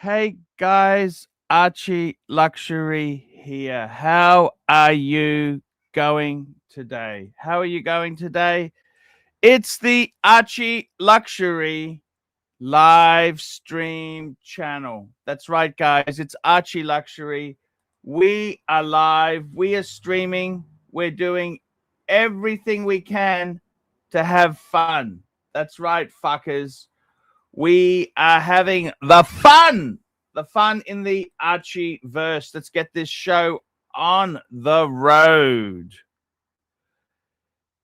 Hey guys, Archie Luxury here. How are you going today? How are you going today? It's the Archie Luxury live stream channel. That's right, guys. It's Archie Luxury. We are live. We are streaming. We're doing everything we can to have fun. That's right, fuckers. We are having the fun in the Archie verse. Let's get this show on the road.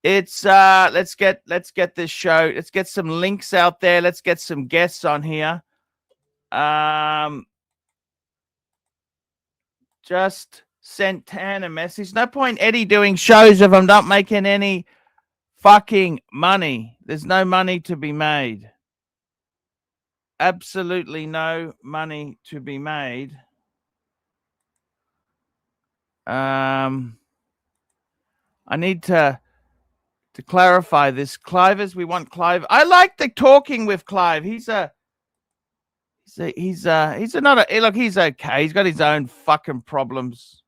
It's let's get this show. Let's get some links out there. Let's get some guests on here. Just sent Tan a message. No point Eddie doing shows if I'm not making any fucking money. There's no money to be made. Absolutely no money to be made. I need to clarify this. Clivers, we want Clive. I like the talking with Clive. He's not a look, he's okay. He's got his own fucking problems.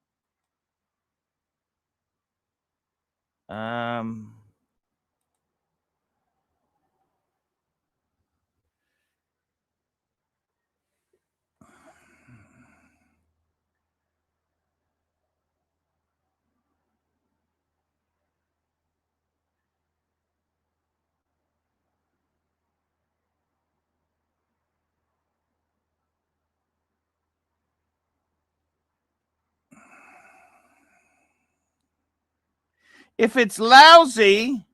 If it's lousy,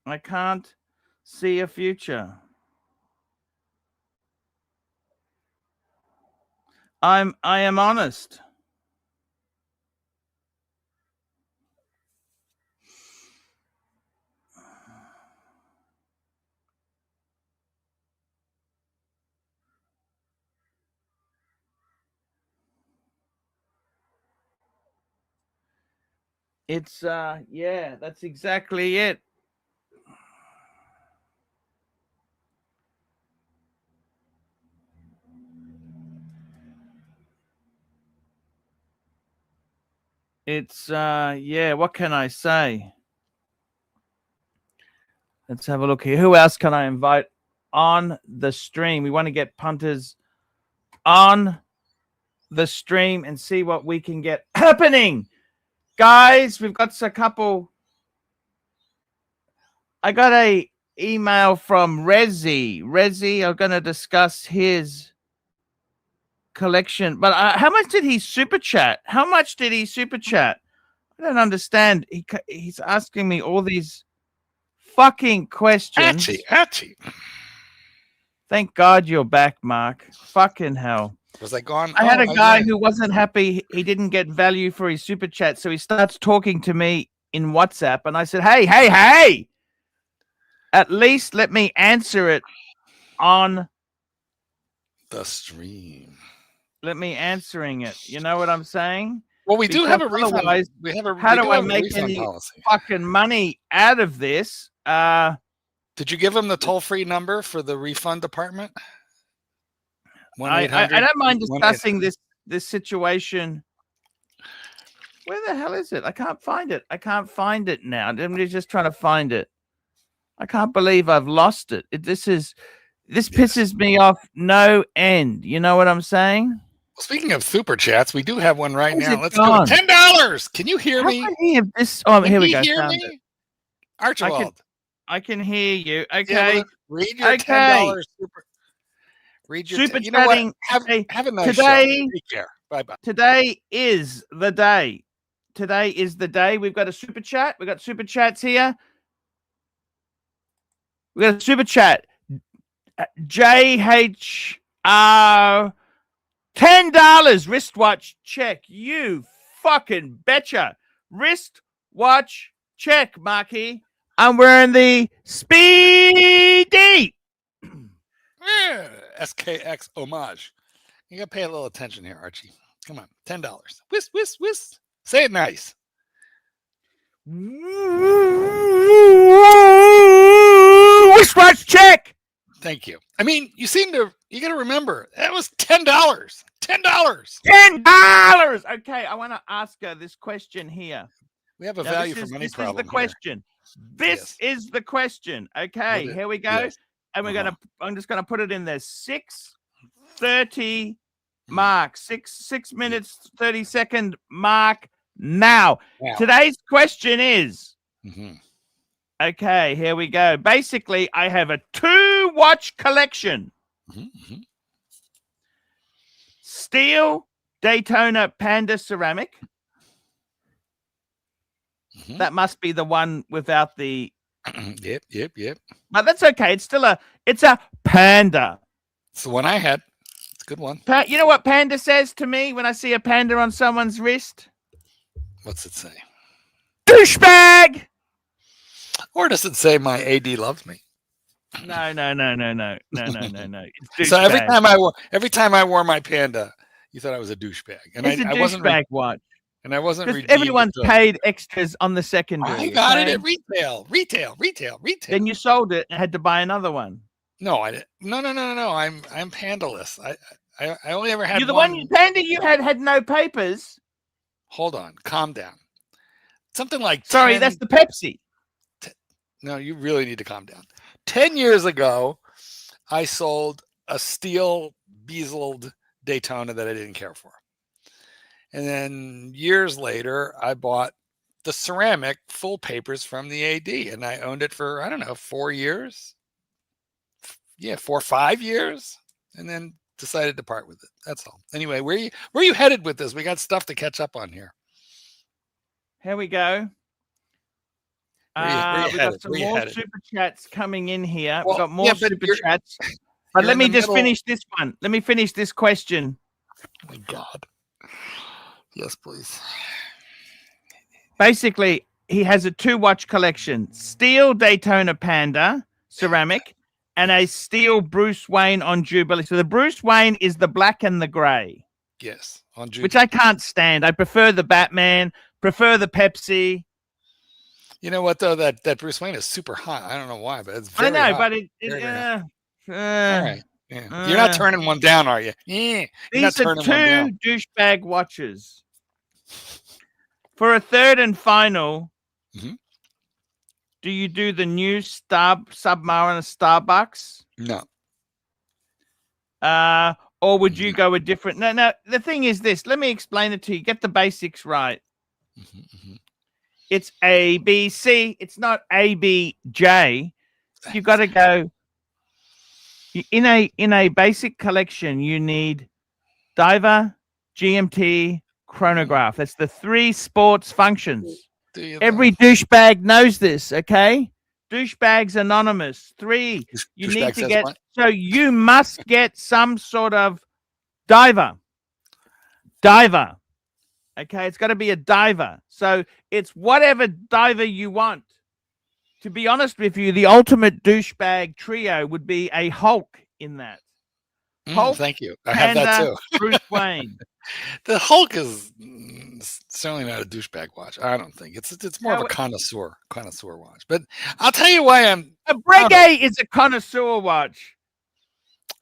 I can't see a future. I am honest. It's yeah, that's exactly it. It's yeah, what can I say? Let's have a look here. Who else can I invite on the stream? We want to get punters on the stream and see what we can get happening. Guys, we've got a couple. I got a email from Rezi. I'm going to discuss his collection. But how much did he super chat? How much did he super chat? I don't understand. He's asking me all these fucking questions. Archie. Thank God you're back, Mark. Fucking hell. Was I gone? I had a guy who wasn't happy. He didn't get value for his super chat. So he starts talking to me in WhatsApp. And I said, hey. At least let me answer it on the stream. Let me answering it. You know what I'm saying? Well, we do have a refund. How do I make any fucking money out of this? Did you give him the toll-free number for the refund department? I don't mind discussing this situation. Where the hell is it? I can't find it. I can't find it now. I'm just trying to find it. I can't believe I've lost it. This pisses me off no end. You know what I'm saying? Well, speaking of super chats, we do have one right now. Let's do it. $10. Can you hear me? Here we go. Hear me? Archibald. I can hear you. Okay. Read your $10 super. Read your super you know what? Have a nice show. Take care. Bye-bye. Today is the day. We've got a super chat. We've got super chats here. We got a super chat. JHR $10 wristwatch check. You fucking betcha. Wristwatch check, Marky. I'm wearing the Speedy. Yeah, SKX homage. You gotta pay a little attention here, Archie. Come on, $10. Whist. Say it nice. Wristwatch check. Thank you. I mean, you got to remember, that was $10. $10. $10. Okay, I want to ask her this question here. We have a value for money problem. This is the question. This is the question. Okay, here we go. Yes. And I'm just gonna put it in there. 6:30 mark. 6 minutes 30-second mark now. Today's question is. Okay, here we go. Basically, I have a 2-watch collection. Steel Daytona Panda ceramic. That must be the one without the. Yep. But that's okay. It's a panda. It's the one I had. It's a good one. You know what panda says to me when I see a panda on someone's wrist? What's it say? Douchebag. Or does it say my AD loves me? No. So every time I wore my panda, you thought I was a douchebag, and I wasn't. Watch. And I wasn't. Everyone's paid extras on the secondary. I got it at retail. Then you sold it and had to buy another one. No, I didn't. No. I'm pandaless. I only ever had. You're the one panda you had no papers. Hold on, calm down. Something like. Sorry, that's the Pepsi. No, you really need to calm down. 10 years ago, I sold a steel bezeled Daytona that I didn't care for. And then years later, I bought the ceramic full papers from the AD, and I owned it for, I don't know, 4 years. Yeah, 4 or 5 years, and then decided to part with it. That's all. Anyway, where are you headed with this? We got stuff to catch up on here. Here we go. We've got some more super chats coming in here. We've got more super chats. But let me just finish this one. Let me finish this question. Oh my God. Yes, please. Basically, he has a 2-watch collection. Steel Daytona Panda ceramic and a steel Bruce Wayne on Jubilee. So the Bruce Wayne is the black and the gray. Yes, on Jubilee. Which I can't stand. I prefer the Batman, prefer the Pepsi. You know what, though? That Bruce Wayne is super hot. I don't know why, but it's very hot. But all right. Yeah. You're not turning one down, are you? Yeah. These are 2 douchebag watches. For a third and final, do you do the new Submariner Starbucks? No. Or would you go a different? No. The thing is this. Let me explain it to you. Get the basics right. It's ABC. It's not ABJ. You've got to go. In a basic collection, you need diver, GMT, chronograph. That's the 3 sports functions. Every douchebag knows this, okay? Douchebags Anonymous. 3. You need to get. So you must get some sort of diver. Okay, it's got to be a diver. So it's whatever diver you want. To be honest with you, the ultimate douchebag trio would be a Hulk in that. Hulk, thank you. I have that too. Bruce Wayne. The Hulk is certainly not a douchebag watch. I don't think it's more of a connoisseur watch. But I'll tell you why a Breguet is a connoisseur watch.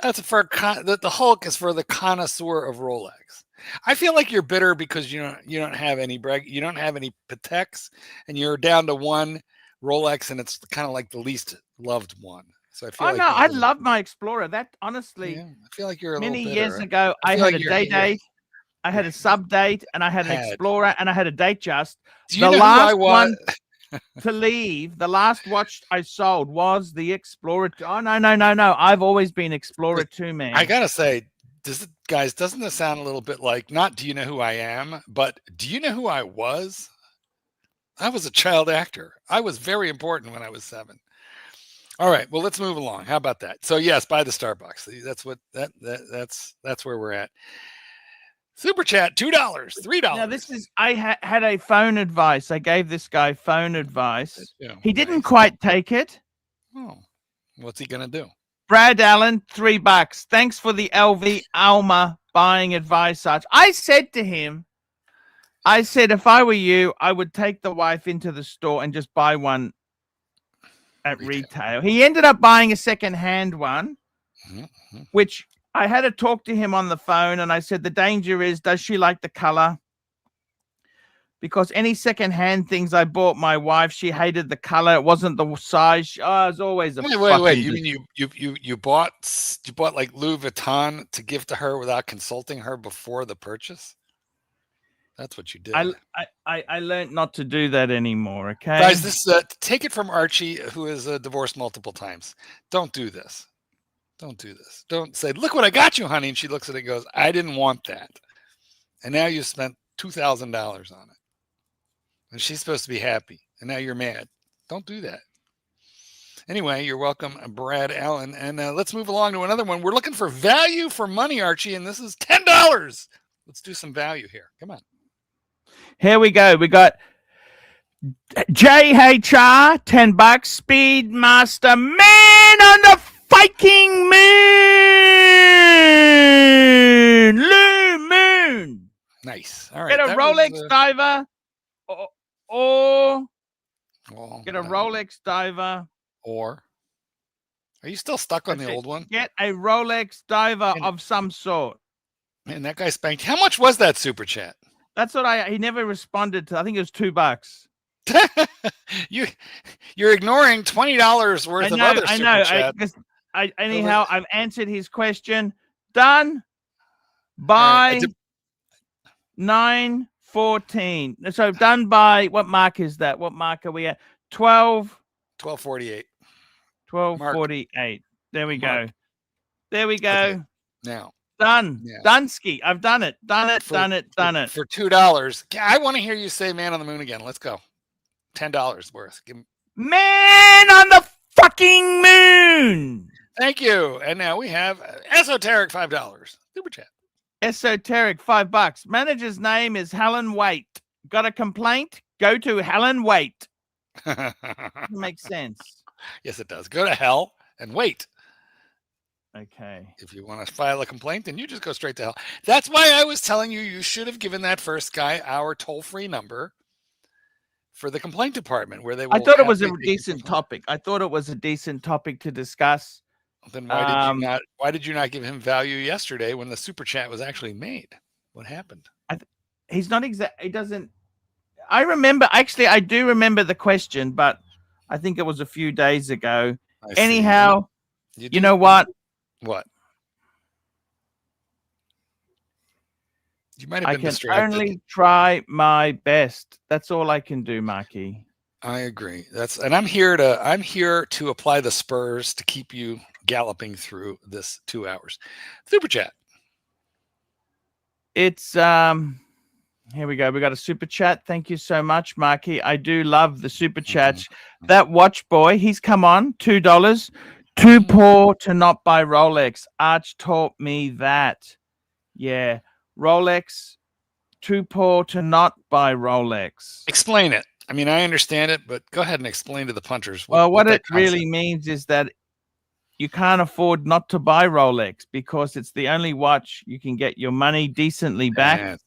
That's for the Hulk is for the connoisseur of Rolex. I feel like you're bitter because you don't have any you don't have any Pateks, and you're down to one Rolex, and it's kind of like the least loved one. So I feel I love my Explorer. That honestly, I feel like you're many years ago. I had a date, I had a sub date, and I had an Explorer, and I had a date just. The last one to leave, the last watch I sold was the Explorer. Oh no! I've always been Explorer 2, man. I gotta say, doesn't this sound a little bit like not do you know who I am, but do you know who I was? I was a child actor. I was very important when I was 7. All right, well, let's move along. How about that? So yes, buy the Starbucks. That's what that's where we're at. Super chat, $2, $3. Now this is I had a phone advice. I gave this guy phone advice. He didn't quite take it. Oh, what's he gonna do? Brad Allen, $3. Thanks for the LV Alma buying advice. I said to him, I said if I were you, I would take the wife into the store and just buy one at retail. He ended up buying a second-hand one, which I had to talk to him on the phone, and I said the danger is, does she like the color? Because any second-hand things I bought my wife, she hated the color. It wasn't the size. Oh, it was always a wait. You mean you bought like Louis Vuitton to give to her without consulting her before the purchase? That's what you did. I learned not to do that anymore. Okay, guys, this take it from Archie, who is divorced multiple times. Don't do this. Don't do this. Don't say, "Look what I got you, honey," and she looks at it and goes, "I didn't want that," and now you spent $2,000 on it, and she's supposed to be happy, and now you're mad. Don't do that. Anyway, you're welcome, Brad Allen, and let's move along to another one. We're looking for value for money, Archie, and this is $10. Let's do some value here. Come on. Here we go. We got JHR, $10. Speedmaster Man on the fucking moon. Nice. All right. Get a Rolex diver, or get a Rolex diver. Or are you still stuck on the old one? Get a Rolex diver of some sort. Man, that guy spanked. How much was that super chat? That's what he never responded to. I think it was $2. You're ignoring $20 worth of other super chat. Anyhow, I've answered his question. Done by 9:14. So done by, what mark is that? What mark are we at? 12:48. 12:48. There we go. There we go. Okay. Now. Done. Yeah. Dunsky. I've done it. Done it. Done it. For $2. I want to hear you say Man on the Moon again. Let's go. $10 worth. Give him... Man on the fucking moon. Thank you. And now we have Esoteric $5. Super chat. Esoteric $5. Manager's name is Helen Waite. Got a complaint? Go to Helen Waite. Makes sense. Yes, it does. Go to hell and wait. Okay. If you want to file a complaint, then you just go straight to hell. That's why I was telling you, you should have given that first guy our toll-free number for the complaint department, where they will. I thought it was a decent topic. I thought it was a decent topic to discuss. Then why did you not give him value yesterday when the super chat was actually made? What happened? He's not exact. He doesn't. I remember. Actually, I do remember the question, but I think it was a few days ago. Anyhow, you know what? What? You might have been distracted. I can only try my best. That's all I can do, Marky. I agree. And I'm here to apply the spurs to keep you galloping through this 2 hours. Super chat. It's here we go. We got a super chat. Thank you so much, Marky. I do love the super chats. That watch boy, he's come on, $2. Too poor to not buy Rolex. Arch taught me that. Yeah. Rolex, too poor to not buy Rolex. Explain it. I mean, I understand it, but go ahead and explain to the punters. What it really means is that you can't afford not to buy Rolex because it's the only watch you can get your money decently back.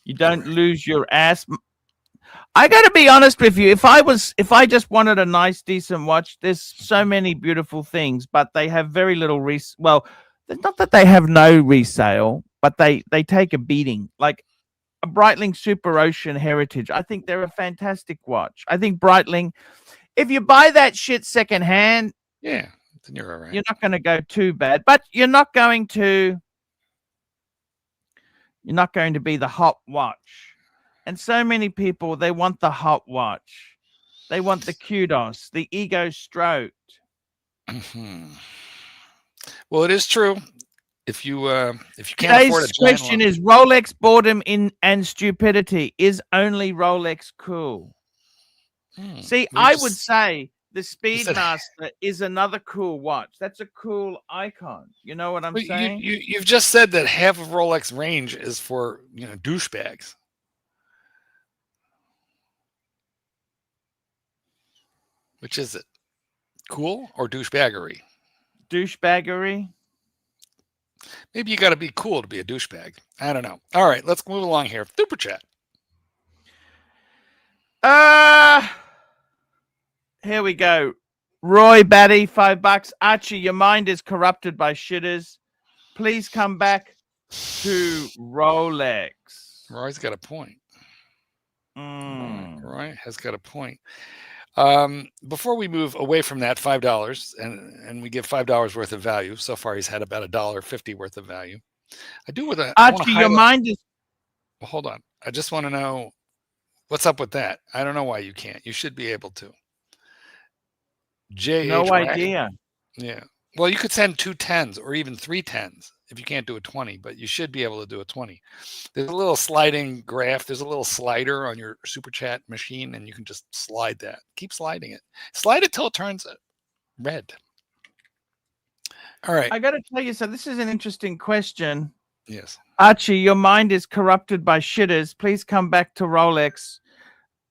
You don't lose your ass. I got to be honest with you. If I just wanted a nice, decent watch, there's so many beautiful things, but they have very little well, not that they have no resale, but they take a beating. Like a Breitling Super Ocean Heritage. I think they're a fantastic watch. I think Breitling, if you buy that shit secondhand, yeah, then you're all right. You're not going to go too bad, but you're not going to be the hot watch. And so many people, they want the hot watch. They want the kudos, the ego stroked. Well, it is true. If you can't afford it. Today's question is Rolex boredom and stupidity. Is only Rolex cool? See, I would say the Speedmaster is another cool watch. That's a cool icon. You know what I'm saying? You've just said that half of Rolex range is for douchebags. Which is it? Cool or douchebaggery? Douchebaggery. Maybe you got to be cool to be a douchebag. I don't know. All right, let's move along here. Super chat. Here we go. Roy Batty, $5. Archie, your mind is corrupted by shitters. Please come back to Rolex. Roy's got a point. Mm. Roy has got a point. Before we move away from that $5 and we give $5 worth of value, so far he's had about $1.50 worth of value. I do with a Archie, your mind is. Well, hold on. I just want to know what's up with that. I don't know why you can't. You should be able to. No idea. Yeah. Well, you could send 2 10s or even 3 10s if you can't do a 20, but you should be able to do a 20. There's a little sliding graph. There's a little slider on your super chat machine, and you can just slide that. Keep sliding it. Slide it till it turns red. All right. I got to tell you, so this is an interesting question. Yes. Archie, your mind is corrupted by shitters. Please come back to Rolex.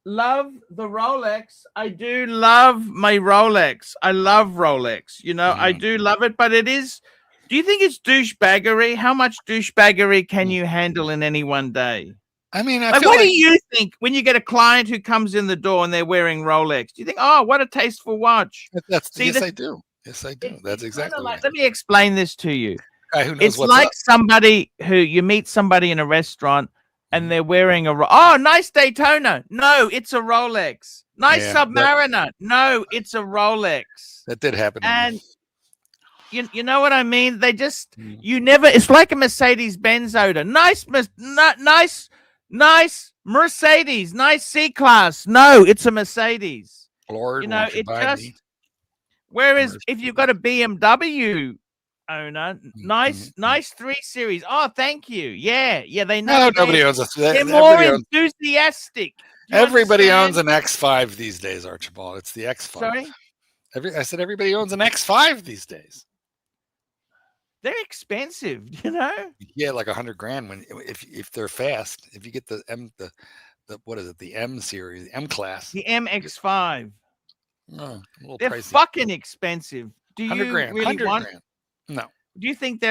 Love the Rolex. I do love my Rolex. I love Rolex. You know, I do love it, but it is. Do you think it's douchebaggery? How much douchebaggery can you handle in any one day? I mean, like, what do you think when you get a client who comes in the door and they're wearing Rolex? Do you think, oh, what a tasteful watch? Yes, I do. Yes, I do. That's exactly like. Let me explain this to you. Who knows it's what's like up. somebody who you meet somebody in a restaurant and they're wearing nice Daytona. No, it's a Rolex. Nice Submariner. No, it's a Rolex. That did happen. And you know what I mean? They just it's like a Mercedes-Benz odor. Nice Mercedes, nice C-Class. No, it's a Mercedes. Lord, you know, it just. Whereas if you've got a BMW owner, nice 3 Series. Oh, thank you. Yeah, they know. No, nobody owns us. They're more enthusiastic. Everybody owns an X5 these days, Archibald. It's the X5. Sorry? I said everybody owns an X5 these days. They're expensive, you know. Yeah, like $100,000 if they're fast. If you get the what is it? The M series, the M class, the MX5. They're pricey. Fucking expensive. Do you $100,000? really want? $100,000. No. Do you think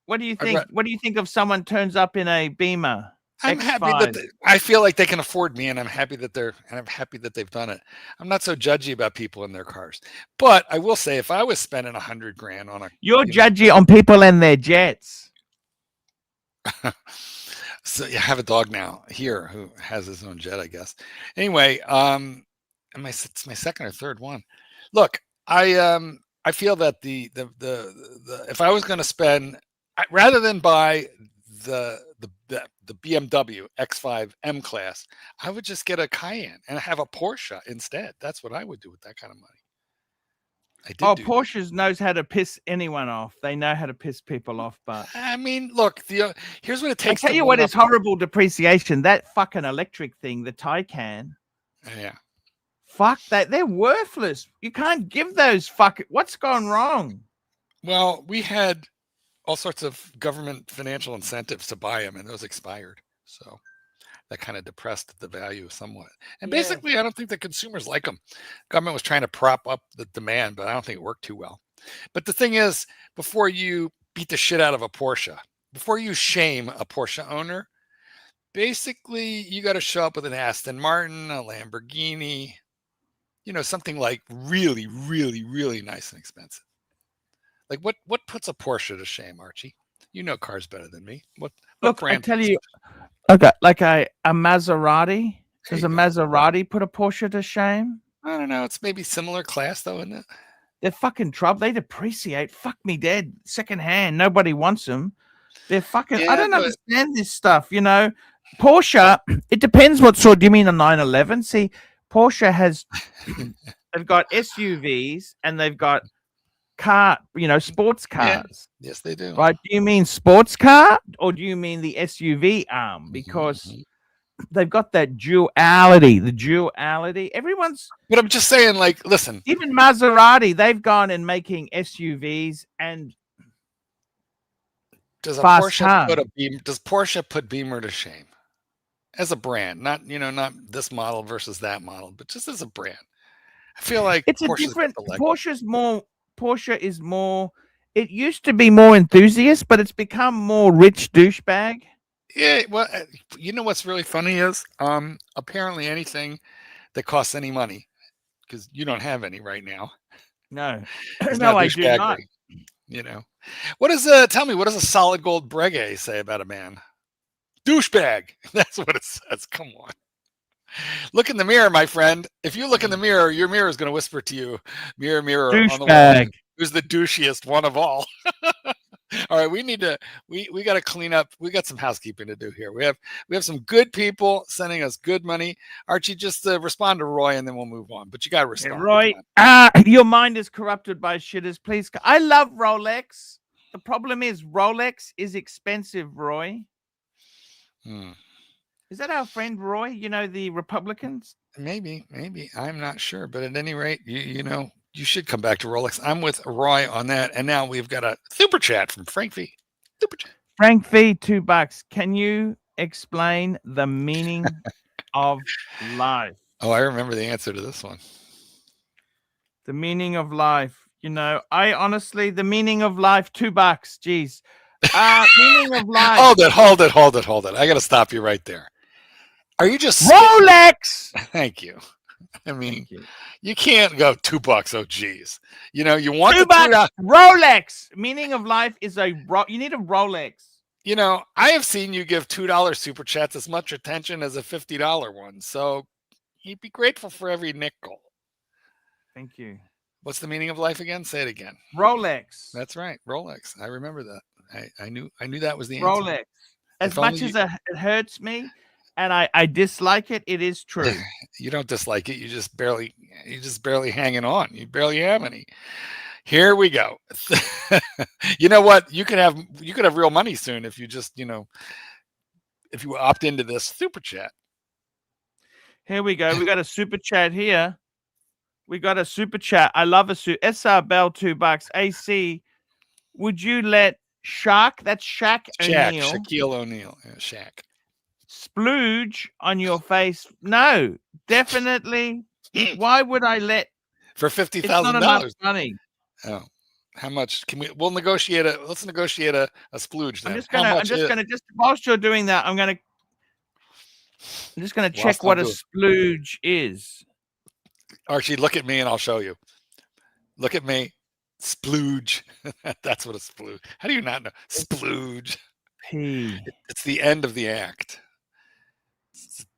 what do you think? What do you think if someone turns up in a Beamer? I'm happy that I feel like they can afford me, and I'm happy that they've done it. I'm not so judgy about people in their cars, but I will say if I was spending $100,000 on you're judgy on people and their jets. So you have a dog now here who has his own jet, I guess. Anyway, it's my second or third one. Look, I feel that the if I was going to spend rather than buy the BMW X5 M class, I would just get a Cayenne and have a Porsche instead. That's what I would do with that kind of money. Porsches knows how to piss anyone off. They know how to piss people off. But I mean, look, here's what it takes. I'll tell you what is horrible depreciation. That fucking electric thing, the Taycan. Yeah. Fuck that. They're worthless. You can't give those what's gone wrong? Well, we had all sorts of government financial incentives to buy them, and those expired. So that kind of depressed the value somewhat. And basically, I don't think the consumers like them. Government was trying to prop up the demand, but I don't think it worked too well. But the thing is, before you beat the shit out of a Porsche, before you shame a Porsche owner, basically you got to show up with an Aston Martin, a Lamborghini, something like really, really, really nice and expensive. Like what puts a Porsche to shame, Archie? You know cars better than me. What brand? I tell you, okay, like a Maserati. Does a Maserati put a Porsche to shame? I don't know. It's maybe similar class though, isn't it? They're fucking trouble. They depreciate. Fuck me dead. Secondhand. Nobody wants them. They're fucking. I don't understand this stuff. Porsche. It depends what sort. Do you mean a 911? See, Porsche has. They've got SUVs and they've got sports cars. Yeah. Yes, they do. Right? Do you mean sports car or do you mean the SUV arm? Because they've got that duality. The duality. Everyone's. But I'm just saying, like, listen. Even Maserati, they've gone and making SUVs and. Does Porsche put Beamer to shame? As a brand, not this model versus that model, but just as a brand. I feel like it's a different. Porsche is more. It used to be more enthusiast, but it's become more rich douchebag. Yeah, well, you know what's really funny is apparently anything that costs any money because you don't have any right now. No, It's no, not I do not. douchebaggery. You know, tell me, what does a solid gold breguet say about a man? Douchebag. That's what it says. Come on. Look in the mirror, my friend. If you look in the mirror, your mirror is going to whisper to you, mirror, mirror on the wall, Douchebag. who's the douchiest one of all? All right, we need to we got to clean up. We got some housekeeping to do here. We have some good people sending us good money. Archie, just respond to Roy, and then we'll move on. But you got to Yeah, respond. Roy, your mind is corrupted by shitters. Please, I love Rolex. The problem is Rolex is expensive, Roy. Is that our friend Roy? You know, the Republicans? Maybe. I'm not sure. But at any rate, you know, you should come back to Rolex. I'm with Roy on that. And now we've got a super chat from Frank V. Super chat. Frank V, $2. Can you explain the meaning of life? Oh, I remember the answer to this one. The meaning of life. You know, I honestly, the meaning of life, $2. Jeez. Meaning of life. Hold it. I got to stop you right there. Are you just Rolex? Thank you. I mean, Thank you. You can't go $2. Oh, geez. You know, you want $2. Rolex. Meaning of life is you need a Rolex. You know, I have seen you give $2 super chats as much attention as a $50 one. So you'd be grateful for every nickel. Thank you. What's the meaning of life again? Say it again. Rolex. That's right. Rolex. I remember that. I knew that was the Rolex. answer. As much as it hurts me and I dislike it, it is true. You don't dislike it. You just barely hanging on. You barely have any. Here we go. You know what? You could have real money soon if you just, you know, if you opt into this super chat. Here we go. We got a super chat here. We got a super chat. I love a suit. SR Bell, $2. AC, would you let Shaq, that's O'Neal. Shaquille O'Neal. Yeah, Shaq. Splooge on your face? No, definitely. Why would I let for $50,000? It's not enough money. Oh, how much can we? We'll negotiate let's negotiate a splooge. Then I'm just gonna whilst you're doing that, I'm just gonna check what a splooge is. Archie, look at me and I'll show you. Look at me. Splooge. That's what a splooge. How do you not know? Splooge. It's the end of the act.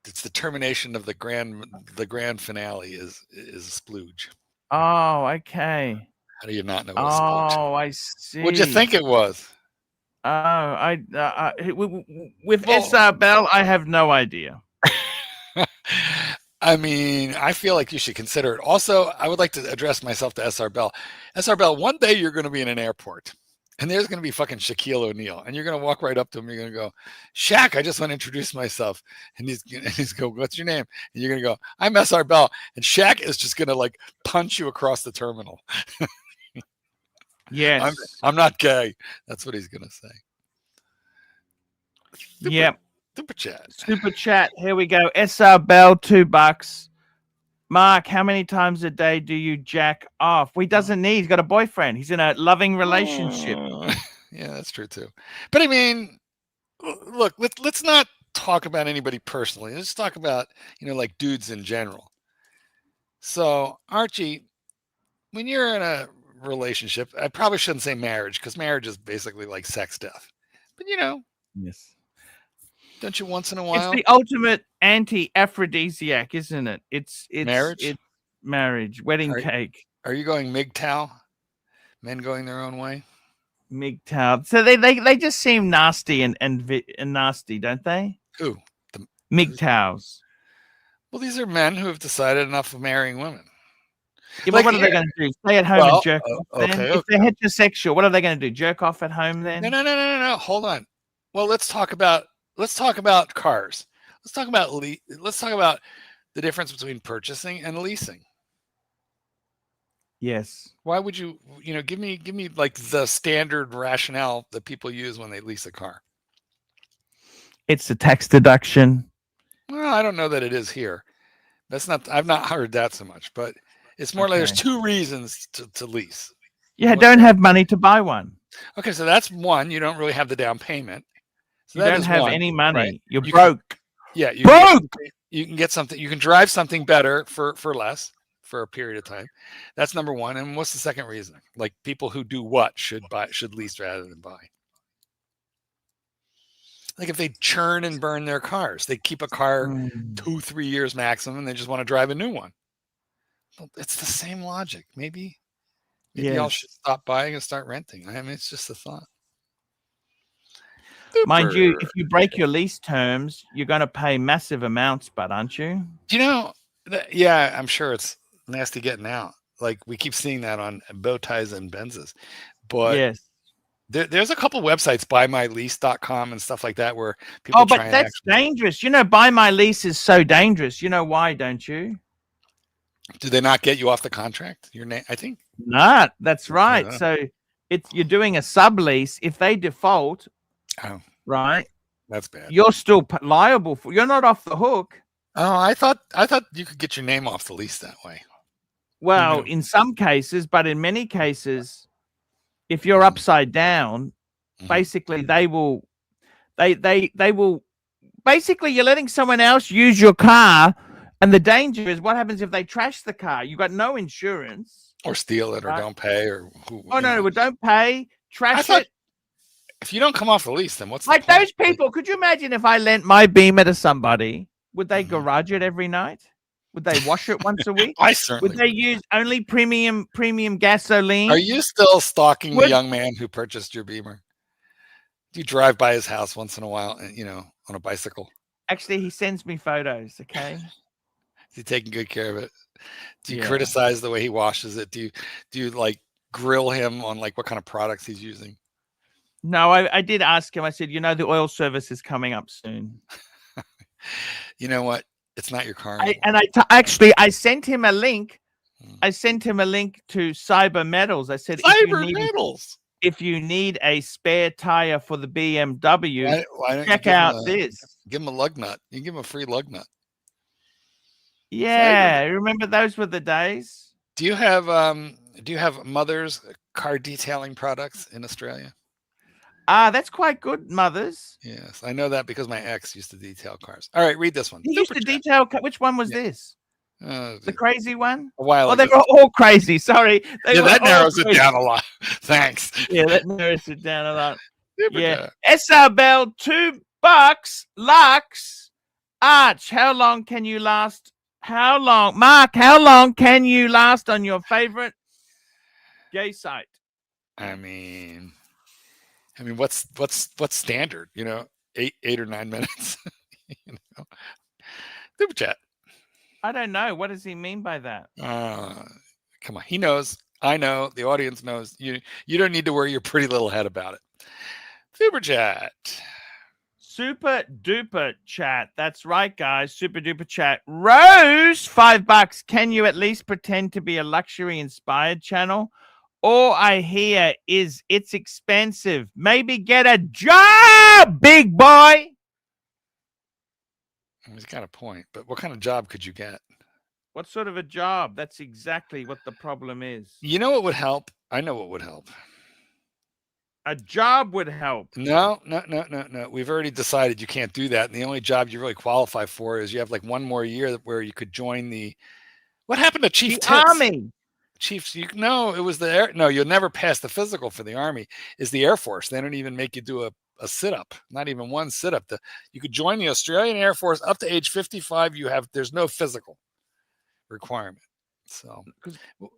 It's the termination of the grand finale is a splooge. Oh, okay. How do you not know what a splooge? Oh, I see. What'd you think it was? Oh, with SR Bell, I have no idea. I mean, I feel like you should consider it. Also, I would like to address myself to SR Bell. SR Bell, one day you're going to be in an airport, and there's going to be fucking Shaquille O'Neal, and you're going to walk right up to him. You're going to go, Shaq, I just want to introduce myself. And he's going, what's your name? And you're going to go, I'm SR Bell. And Shaq is just going to like punch you across the terminal. Yes. I'm not gay. That's what he's going to say. Yep. Super chat. Super chat. Here we go. SR Bell, $2. Mark, how many times a day do you jack off? He doesn't need. He's got a boyfriend. He's in a loving relationship. Yeah, that's true too. But I mean, look, let's not talk about anybody personally. Let's talk about, you know, like dudes in general. So Archie, when you're in a relationship, I probably shouldn't say marriage because marriage is basically like sex death. But you know, yes. Don't you once in a while? It's the ultimate anti-aphrodisiac, isn't it? It's marriage. It's marriage, wedding cake. Are you going MGTOW? Men going their own way. MGTOW. So they just seem nasty and nasty, don't they? Who? The MGTOWs. Well, these are men who have decided enough of marrying women. Yeah, but what are they going to do? Stay at home and jerk off? Okay. If they're heterosexual, what are they going to do? Jerk off at home then? No. Hold on. Well, let's talk about cars. Let's talk about the difference between purchasing and leasing. Yes. Why would you give me like the standard rationale that people use when they lease a car? It's the tax deduction. Well, I don't know that it is here. I've not heard that so much, but it's more like there's two reasons to lease. Yeah, don't have money to buy one. Okay, so that's one. You don't really have the down payment. So you don't have any money. Right? You're you broke. You can get something. You can drive something better for less. for a period of time. That's number one. And what's the second reason? Like people who do what should lease rather than buy. Like if they churn and burn their cars, they keep a car 2-3 years maximum, and they just want to drive a new one. Well, it's the same logic. Maybe y'all should stop buying and start renting. I mean, it's just a thought. Mind you, if you break your lease terms, you're going to pay massive amounts, but aren't you? You know, yeah, I'm sure it's nasty getting out. Like we keep seeing that on bow ties and Benzes. But yes, there's a couple websites, buymylease.com and stuff like that, where people try and that's dangerous. You know, Buy My Lease is so dangerous. You know why, don't you? Do they not get you off the contract? Your name, I think. Not. That's right. So you're doing a sublease. If they default, right, that's bad. You're still liable for. You're not off the hook. Oh, I thought you could get your name off the lease that way. Well, in some cases, but in many cases, if you're upside down, basically they will. They will. Basically, you're letting someone else use your car. And the danger is, what happens if they trash the car? You got no insurance, or steal it, or don't pay, or don't pay, trash it. If you don't come off the lease, then what's like the point? Those people? Could you imagine if I lent my Beamer to somebody? Would they garage it every night? Would they wash it once a week? I certainly would. They use only premium gasoline? Are you still stalking the young man who purchased your Beamer? Do you drive by his house once in a while, and on a bicycle? Actually, he sends me photos. Okay. Is he taking good care of it? Do you criticize the way he washes it? Do you like grill him on like what kind of products he's using? No, I did ask him. I said, the oil service is coming up soon. You know what? It's not your car. I sent him a link. I sent him a link to Cyber Metals. I said, if you need a spare tire for the BMW, why don't check out this. Give him a lug nut. You can give him a free lug nut. Yeah, remember those were the days. Do you have Mother's car detailing products in Australia? That's quite good, Mother's. Yes, I know that because my ex used to detail cars. All right, read this one. He used to detail. Which one was this? The crazy one? A while ago. They were all crazy. Sorry. That narrows it down a lot. Thanks. Yeah, that narrows it down a lot. SRBell, $2. Lux. Arch, how long can you last? Mark, how long can you last on your favorite gay site? I mean, what's standard? 8 or 9 minutes. Super chat. I don't know. What does he mean by that? Come on, he knows. I know. The audience knows. You don't need to worry your pretty little head about it. Super chat. Super duper chat. That's right, guys. Super duper chat. Rose, $5. Can you at least pretend to be a luxury inspired channel? All I hear is it's expensive. Maybe get a job, big boy. He's got a point, but what kind of job could you get? What sort of a job? That's exactly what the problem is. You know what would help? I know what would help. A job would help. No. We've already decided you can't do that. And the only job you really qualify for is you have like one more year where you could join the. What happened to Chief Tits? Army. Chiefs, it was the air. No, you'll never pass the physical for the Army. Is the Air Force? They don't even make you do a sit-up. Not even one sit-up. You could join the Australian Air Force up to age 55. There's no physical requirement. So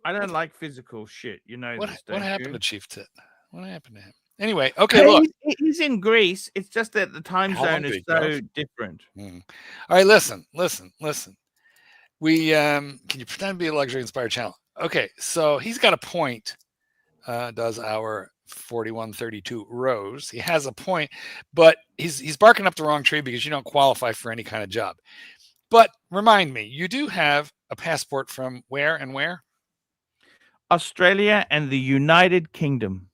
I don't like physical shit. What happened to Chief Tit? What happened to him? Anyway, okay, look. He's in Greece. It's just that the time zone is so different. All right, listen. We can you pretend to be a luxury inspired channel? Okay, so he's got a point. Does our 4132 Rose? He has a point, but he's barking up the wrong tree because you don't qualify for any kind of job. But remind me, you do have a passport from where and where? Australia and the United Kingdom.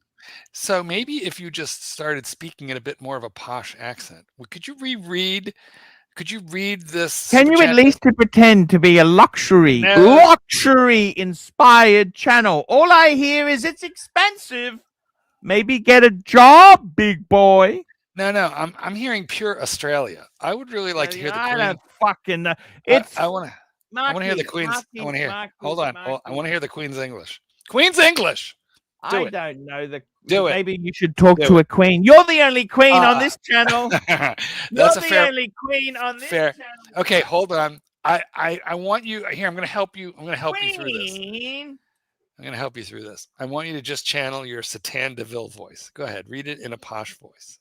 So maybe if you just started speaking in a bit more of a posh accent, could you reread? Could you read this? Can you at least pretend to be a luxury inspired channel? All I hear is it's expensive. Maybe get a job, big boy. No, I'm hearing pure Australia. I would really like to hear the Queen. I don't fucking know. It's I want to. I want to hear the Queen's. I want to hear. Hold on. I want to hear the Queen's English. Queen's English. I don't know the. Do it. Maybe you should talk to a queen. You're the only queen on this channel. That's a fair. Only queen on this fair. channel. Okay, hold on. I want you here. I'm going to help you. I'm going to help you through this. I'm going to help you through this. I want you to just channel your Satan DeVille voice. Go ahead. Read it in a posh voice.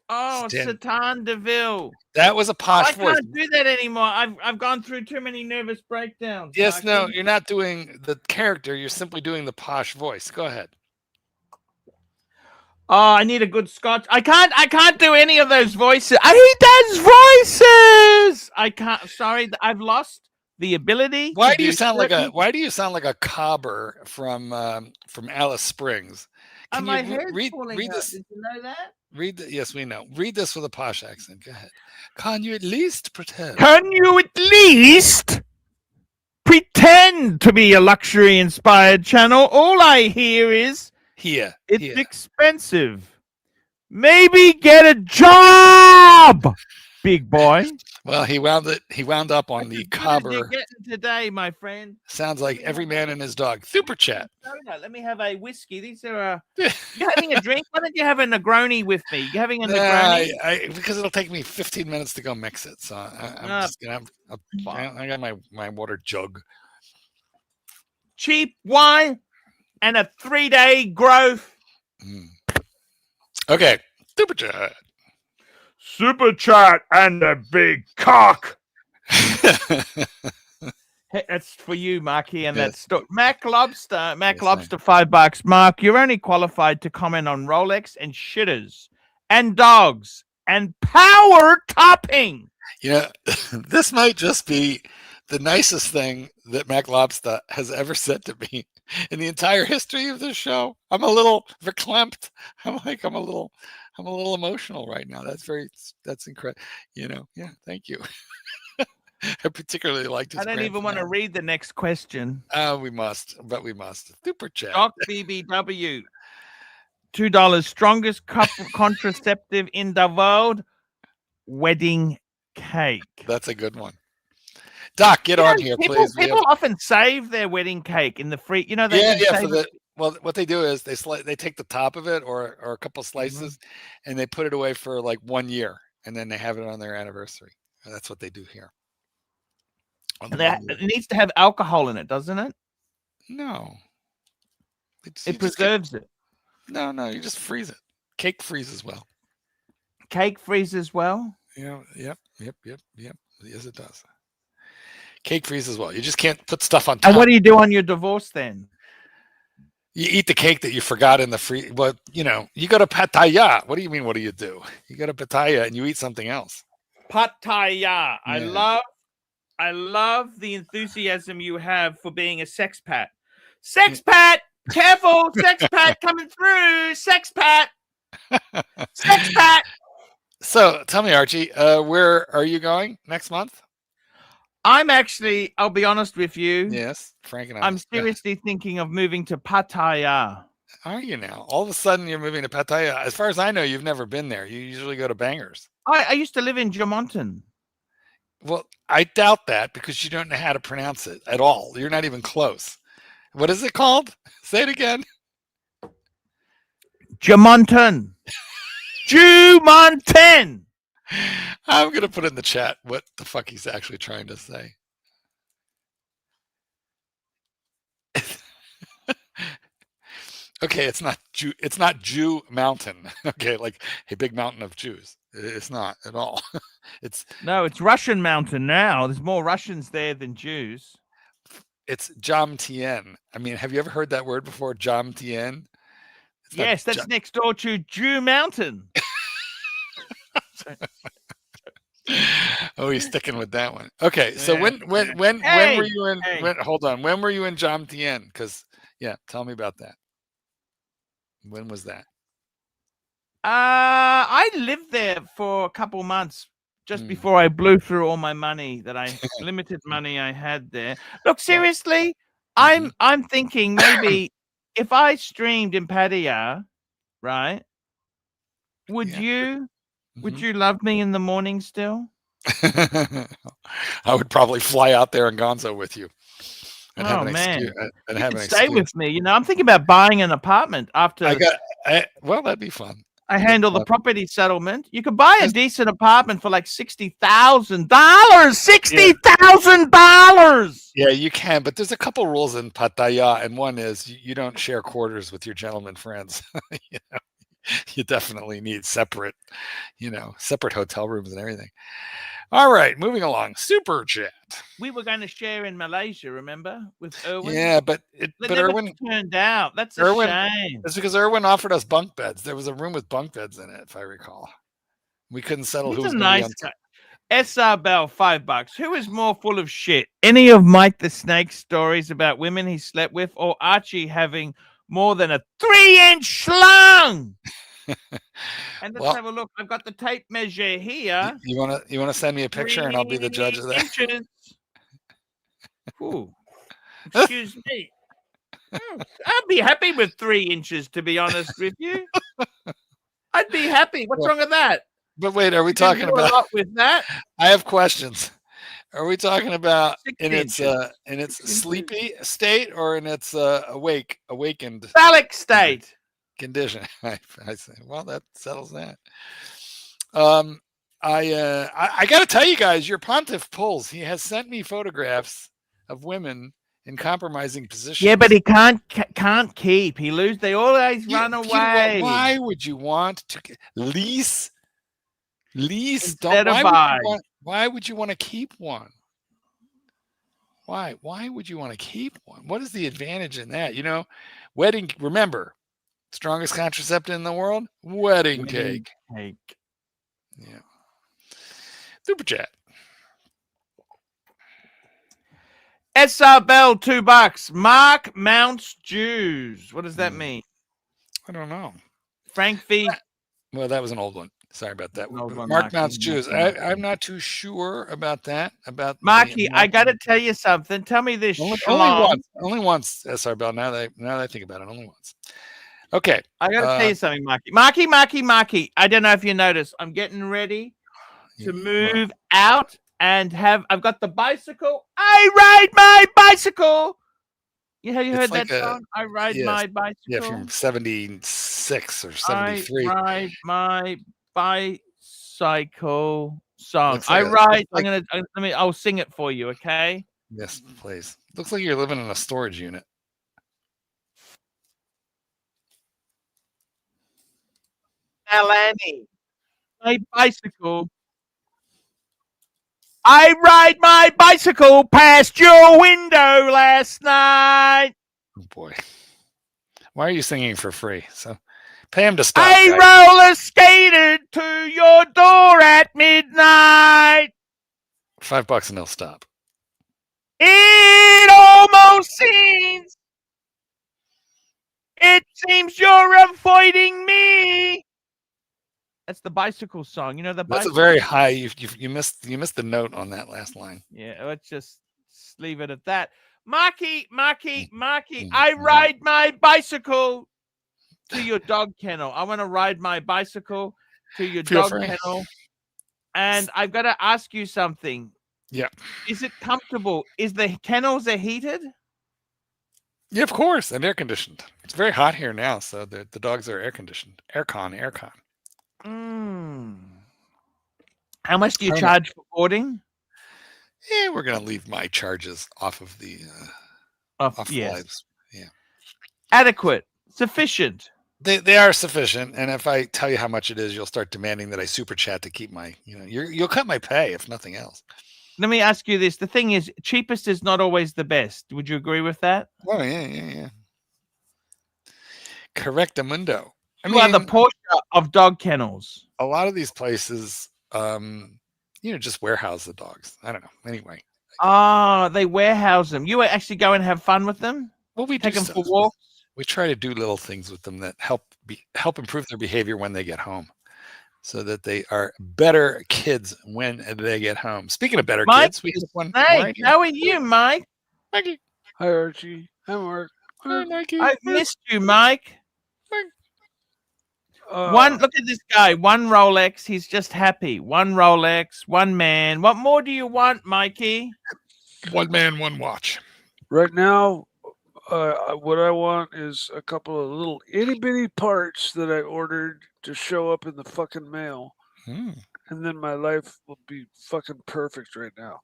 Oh, Satan DeVille. That was a posh voice. I can't do that anymore. I've gone through too many nervous breakdowns. Yes, no, you're not doing the character. You're simply doing the posh voice. Go ahead. Oh, I need a good scotch. I can't do any of those voices. He does voices. I can't. Sorry, I've lost the ability. Why do you sound like a cobber from Alice Springs? Can my you head's read falling this? out. Did you know that? Yes, we know. Read this with a posh accent. Go ahead. Can you at least pretend? Can you at least pretend to be a luxury-inspired channel? All I hear is it's expensive. Maybe get a job, big boy. Well, he wound up on the cobber. You're getting today, my friend. Sounds like every man and his dog. Super chat. Let me have a whiskey. These are. You having a drink? Why don't you have a Negroni with me? You having a Negroni? Because it'll take me 15 minutes to go mix it. So I'm just gonna have. I got my water jug. Cheap wine and a 3-day growth. Okay, super chat. Super chat and a big cock. Hey, that's for you, Marky, and that's Mac Lobster. Lobster, $5. Mark, you're only qualified to comment on Rolex and shitters and dogs and power topping. This might just be the nicest thing that Mac Lobster has ever said to me in the entire history of this show. I'm a little verklempt. I'm a little emotional right now. That's incredible. Yeah, thank you. I particularly liked his I don't even want to read the next question. We must. Super chat. Doc BBW. $2. Strongest contraceptive in the world. Wedding cake. That's a good one. Doc, get on here, please. People often save their wedding cake in the free. Well, what they do is they take the top of it or a couple slices, and they put it away for like 1 year, and then they have it on their anniversary. And that's what they do here. It needs to have alcohol in it, doesn't it? No. It preserves it. No, you just freeze it. Cake freezes well. Cake freezes well? Yep. Yes, it does. Cake freezes well. You just can't put stuff on top. And what do you do on your divorce then? You eat the cake that you forgot in the free. Well, you go to Pattaya. What do you mean? What do you do? You go to Pattaya and you eat something else. Pattaya. Yeah. I love the enthusiasm you have for being a sexpat. Sexpat! Careful! Sexpat coming through! Sexpat! Sexpat! So tell me, Archie, where are you going next month? I'll be honest with you. Yes, Frank and I'm seriously thinking of moving to Pattaya. Are you now? All of a sudden you're moving to Pattaya. As far as I know, you've never been there. You usually go to Bangers. I used to live in Jamonton. Well, I doubt that because you don't know how to pronounce it at all. You're not even close. What is it called? Say it again. Jamonton. Jumonton. I'm going to put in the chat what the fuck he's actually trying to say. Okay, it's not Jew Mountain. Okay, like a big mountain of Jews. It's not at all. It's Russian Mountain now. There's more Russians there than Jews. It's Jamtien. I mean, have you ever heard that word before? Jamtien? Yes, that's next door to Jew Mountain. Oh, he's sticking with that one. Okay, so when were you in? Hold on, when were you in Jamtien? Because tell me about that. When was that? I lived there for a couple months just before I blew through all my money limited money I had there. Look, seriously, I'm thinking maybe if I streamed in Pattaya, right? Would you love me in the morning still? I would probably fly out there and gonzo with you. And have Oh an man, excuse, and you have could an stay excuse. with me. You know, I'm thinking about buying an apartment after Well, that'd be fun. I handle the property settlement. You could buy a decent apartment for like $60,000. $60,000. Yeah, you can, but there's a couple rules in Pattaya, and one is you don't share quarters with your gentleman friends. You know, you definitely need separate hotel rooms and everything. All right, moving along. Super chat. We were going to share in Malaysia, remember, with Erwin? Yeah, but Erwin turned out. That's a shame. It's because Erwin offered us bunk beds. There was a room with bunk beds in it, if I recall. We couldn't settle who was going to be on. Guy. SR Bell, $5. Who is more full of shit? Any of Mike the Snake's stories about women he slept with, or Archie having more than a 3-inch schlong? And let's have a look. I've got the tape measure here. You wanna send me a picture and I'll be the judge of that? Inches. Ooh. Excuse me. I'd be happy with 3 inches, to be honest with you. I'd be happy. What's wrong with that? But wait, are we talking about a lot with that? I have questions. Are we talking about in its sleepy state or in its awakened phallic state condition? I say, well, that settles that. I got to tell you guys, your pontiff pulls. He has sent me photographs of women in compromising positions. Yeah, but he can't keep. He lose. They always run away. Why would you want to lease? Why would you want to keep one? Why would you want to keep one? What is the advantage in that? You know, remember, strongest contraceptive in the world, wedding cake. Yeah. Super chat. SR Bell, $2. Mark mounts Jews. What does that mean? I don't know. Frank V. Well, that was an old one. Sorry about that. Mark mounts Jews. I'm not too sure about that. About Marky, I got to tell you something. Tell me this. Only once, SR Bell. Now that I think about it, only once. Okay. I got to tell you something, Marky. I don't know if you noticed. I'm getting ready to move out and I've got the bicycle. I ride my bicycle. Have you heard that song? I ride my bicycle. Yeah, from 76 or 73. I ride my bicycle song. I'll sing it for you, okay? Yes, please. Looks like you're living in a storage unit. Melanie, my bicycle. I ride my bicycle past your window last night. Oh boy. Why are you singing for free? So pay him to stop. I roller skated to your door at midnight. $5 and he'll stop. It almost seems. It seems you're avoiding me. That's the bicycle song. You know the bicycle. That's a very high. You missed the note on that last line. Yeah, let's just leave it at that. Marky. I ride my bicycle to your dog kennel. I want to ride my bicycle to your dog kennel. And I've got to ask you something. Yeah. Is it comfortable? Is the kennels heated? Yeah, of course, and air conditioned. It's very hot here now, so the dogs are air conditioned. Aircon. How much do you charge for boarding? Yeah, we're gonna leave my charges off of the lives. Yeah. Adequate, sufficient. They are sufficient, and if I tell you how much it is, you'll start demanding that I super chat to keep my. You'll cut my pay if nothing else. Let me ask you this: the thing is, cheapest is not always the best. Would you agree with that? Oh yeah. Correctamundo. You are the Porsche of dog kennels. A lot of these places, just warehouse the dogs. I don't know. Anyway. They warehouse them. You actually go and have fun with them? Well, we take them for walks. We try to do little things with them that help improve their behavior when they get home, so that they are better kids when they get home. Speaking of better kids, we have one. Hey, how are you, Mike? Mikey. Hi, Archie. Hi, Mark. Hi, Mikey. I've missed you, Mike. Look at this guy. One Rolex. He's just happy. One Rolex. One man. What more do you want, Mikey? One man, one watch. Right now, what I want is a couple of little itty bitty parts that I ordered to show up in the fucking mail. And then my life will be fucking perfect right now.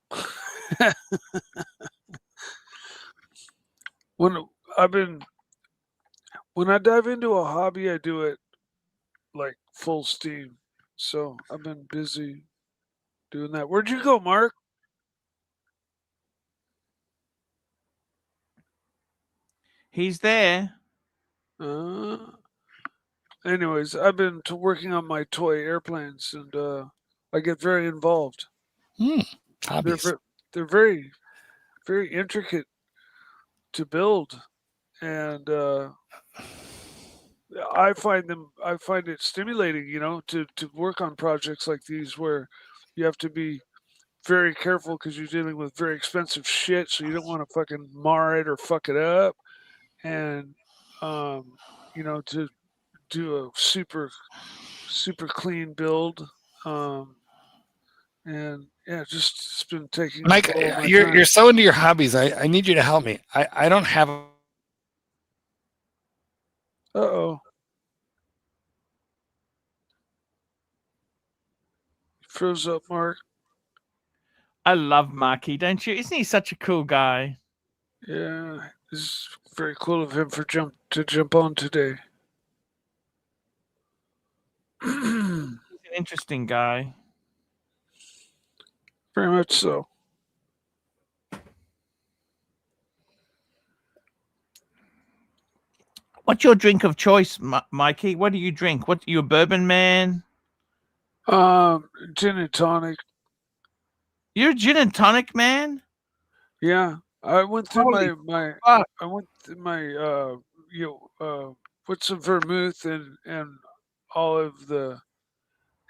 When I dive into a hobby, I do it like full steam. So I've been busy doing that. Where'd you go, Mark? He's there. Anyways, I've been working on my toy airplanes, and I get very involved. Hobbies. They're very, very intricate to build, and I find it stimulating, to work on projects like these where you have to be very careful because you're dealing with very expensive shit, so you don't want to fucking mar it or fuck it up, and to do a super clean build, and yeah, it's been taking. Mike, you're so into your hobbies. I need you to help me. I don't have. Uh-oh. Froze up, Mark. I love Marky, don't you? Isn't he such a cool guy? Yeah, it's very cool of him to jump on today. He's an interesting guy. Very much so. What's your drink of choice, Mikey? What do you drink? What, you a bourbon man? Gin and tonic. You're a gin and tonic man? Yeah, I went through with some vermouth and all of the.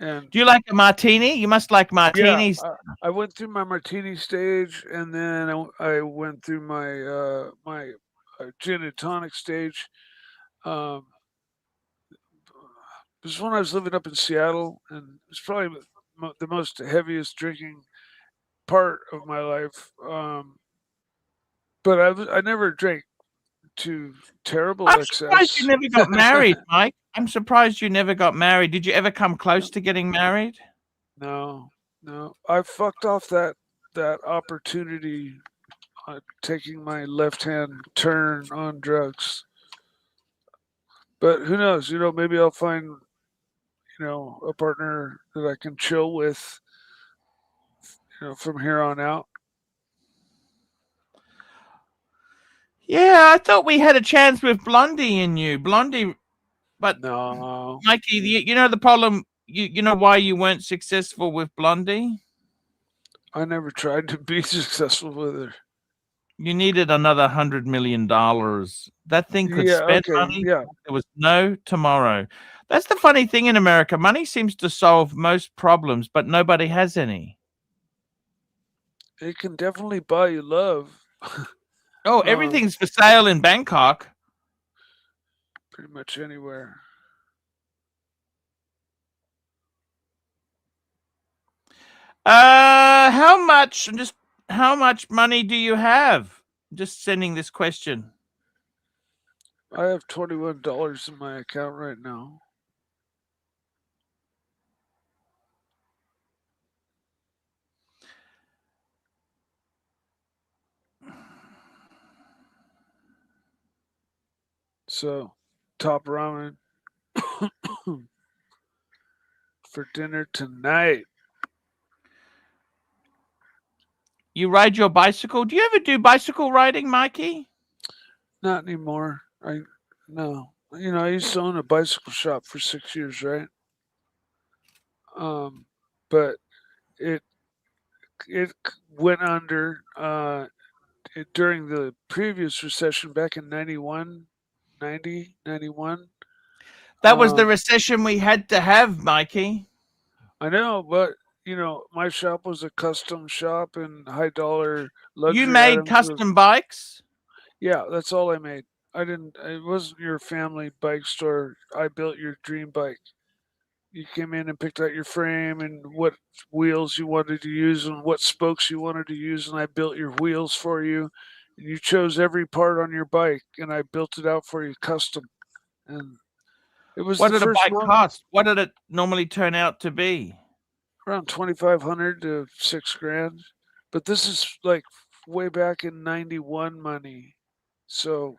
And do you like a martini? You must like martinis. Yeah, I went through my martini stage, and then I went through my my gin and tonic stage. It was when I was living up in Seattle, and it was probably the most heaviest drinking part of my life. But I never drank to terrible I'm excess. surprised you never got married, Mike. I'm surprised you never got married. Did you ever come close to getting married? No. I fucked off that opportunity taking my left-hand turn on drugs. But who knows? Maybe I'll find, a partner that I can chill with, from here on out. Yeah, I thought we had a chance with Blondie and you. Blondie, but no. Mikey, you know the problem, you know why you weren't successful with Blondie? I never tried to be successful with her. You needed another $100 million. That thing could spend money. Yeah. There was no tomorrow. That's the funny thing in America. Money seems to solve most problems, but nobody has any. It can definitely buy you love. Oh, everything's for sale in Bangkok. Pretty much anywhere. How much money do you have? Just sending this question. I have $21 in my account right now. So, top ramen for dinner tonight. You ride your bicycle? Do you ever do bicycle riding, Mikey? Not anymore. No. I used to own a bicycle shop for 6 years, right? But it went under during the previous recession back in 91. That was the recession we had to have, Mikey. I know, but my shop was a custom shop and high dollar luxury. You made custom bikes? Yeah, that's all I made. It wasn't your family bike store. I built your dream bike. You came in and picked out your frame and what wheels you wanted to use and what spokes you wanted to use, and I built your wheels for you. And you chose every part on your bike, and I built it out for you custom. And it was What the did a first bike cost? What did it normally turn out to be? around $2,500 to $6,000. But this is like way back in '91 money, so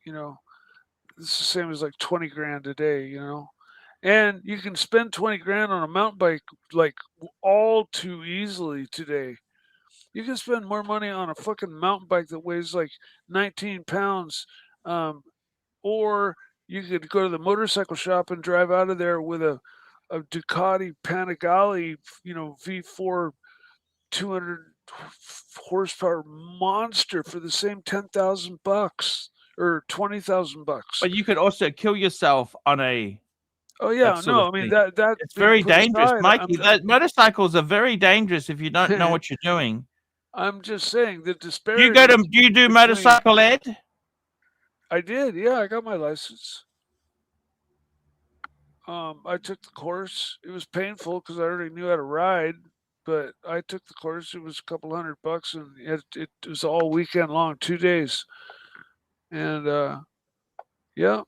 you know it's the same as like 20 grand today. And you can spend 20 grand on a mountain bike like all too easily today. You can spend more money on a fucking mountain bike that weighs like 19 pounds. Or you could go to the motorcycle shop and drive out of there with a Ducati Panigale, V4 200 horsepower monster for the same $10,000 or $20,000. But you could also kill yourself on a. Oh yeah, no, I mean that it's very dangerous, Mikey. Motorcycles are very dangerous if you don't know what you're doing. I'm just saying the disparity. Do you do motorcycle ed? I did, yeah. I got my license. I took the course. It was painful because I already knew how to ride, but I took the course. It was a couple $100, and it was all weekend long, 2 days. And yeah,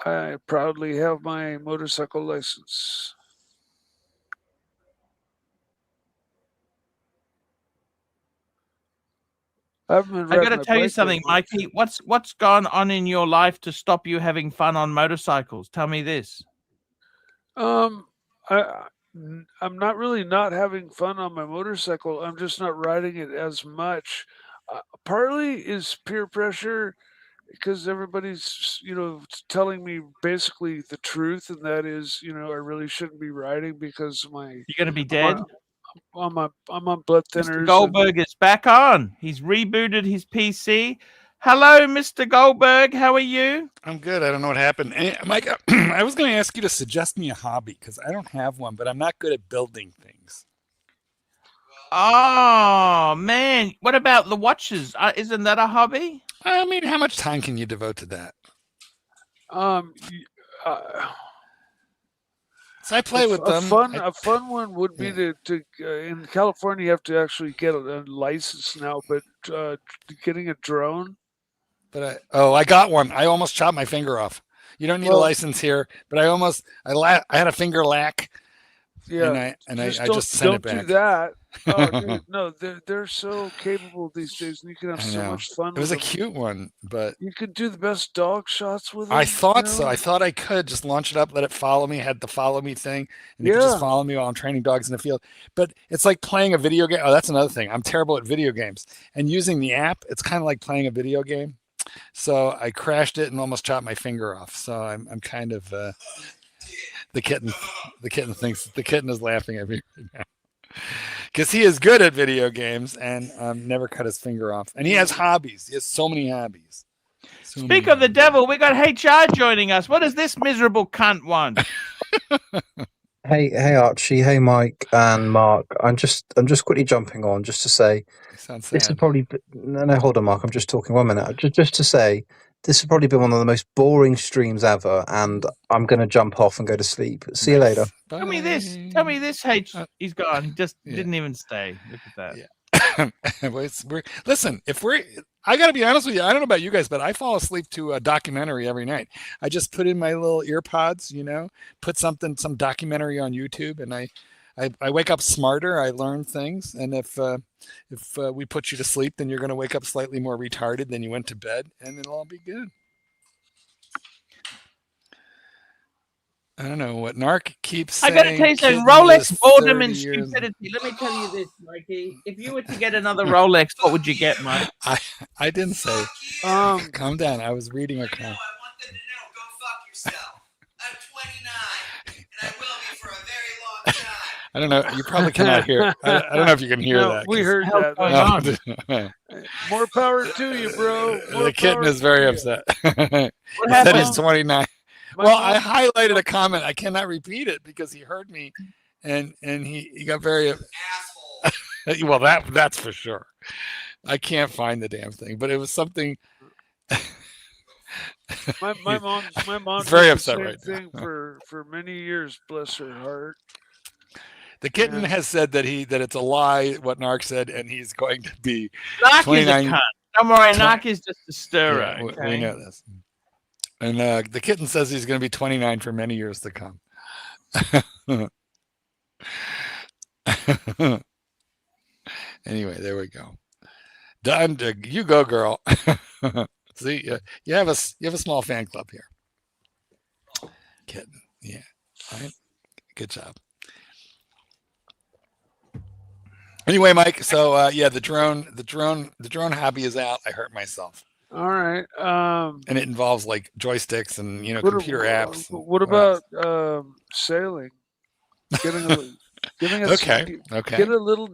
I proudly have my motorcycle license. I got to tell you something, Mikey. What's gone on in your life to stop you having fun on motorcycles? Tell me this. I'm not really not having fun on my motorcycle. I'm just not riding it as much. Partly is peer pressure because everybody's, telling me basically the truth, and that is, I really shouldn't be riding because you're going to be dead. I'm on blood thinners. Mr. Goldberg is back on. He's rebooted his PC. Hello, Mr. Goldberg. How are you? I'm good. I don't know what happened. Mike, I was going to ask you to suggest me a hobby because I don't have one, but I'm not good at building things. Oh, man. What about the watches? Isn't that a hobby? I mean, how much time can you devote to that? So I play with them. A fun one would be to in California you have to actually get a license now, but getting a drone. But I got one. I almost chopped my finger off. You don't need a license here, but I had a finger lack. Yeah, and I just sent it back. Don't do that. Oh, dude, no, they're so capable these days, and you can have so much fun. It was a cute one, but you could do the best dog shots with it. I thought so. I thought I could just launch it up, let it follow me, had the follow me thing, and it could just follow me while I'm training dogs in the field. But it's like playing a video game. Oh, that's another thing. I'm terrible at video games, and using the app, it's kind of like playing a video game. So I crashed it and almost chopped my finger off. So I'm kind of the kitten thinks the kitten is laughing at me right now because he is good at video games and never cut his finger off. And he has hobbies. He has so many hobbies. Speak of the devil, we got HR joining us. What does this miserable cunt want? Hey Archie, hey Mike and Mark. I'm just quickly jumping on just to say this is probably no hold on Mark, I'm just talking 1 minute. Just to say this has probably been one of the most boring streams ever, and I'm gonna jump off and go to sleep. See you later. Bye. Tell me this. He's gone. He just didn't even stay. Look at that. Yeah. Listen, I got to be honest with you. I don't know about you guys, but I fall asleep to a documentary every night. I just put in my little ear pods, put some documentary on YouTube, and I wake up smarter. I learn things. And if we put you to sleep, then you're going to wake up slightly more retarded than you went to bed, and it'll all be good. I don't know what Narc keeps saying. I got to tell you something. Rolex, boredom, and stupidity. Let me tell you this, Mikey. If you were to get another Rolex, what would you get, Mike? I didn't say. Calm down. I was reading a comment. I want them to know. Go fuck yourself. I'm 29, and I will be for a very long time. I don't know. You probably cannot hear. I don't know if you can hear that. We heard that. More power to you, bro. The kitten is very upset. What happened? He's 29. Well, I highlighted a comment. I cannot repeat it because he heard me, and he got very asshole. Well, that's for sure. I can't find the damn thing, but it was something. My mom very did upset the same right now. thing for many years. Bless her heart. The kitten has said that it's a lie what Narc said, and he's going to be Narc is a cunt. Don't worry, Narc is just a stirrer. Yeah, okay? we know this. And the kitten says he's going to be 29 for many years to come. Anyway, there we go. Done. You go, girl. See, you have a small fan club here. Kitten, yeah, right. Good job. Anyway, Mike. So yeah, the drone hobby is out. I hurt myself. All right. And it involves like joysticks and computer apps. What about sailing? Getting a okay. Get a little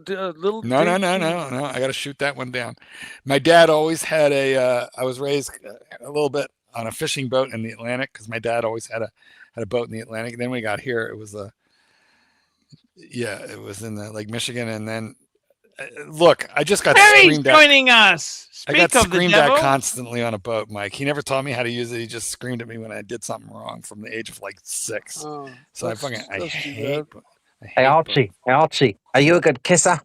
No. I got to shoot that one down. My dad always had I was raised a little bit on a fishing boat in the Atlantic because my dad always had a boat in the Atlantic. And then when we got here, it was it was in the Lake Michigan, and then. Look, I just got screamed at. Joining us. I got screamed at constantly on a boat, Mike. He never taught me how to use it. He just screamed at me when I did something wrong from the age of like 6. Oh, so I hate. Hey Archie, are you a good kisser?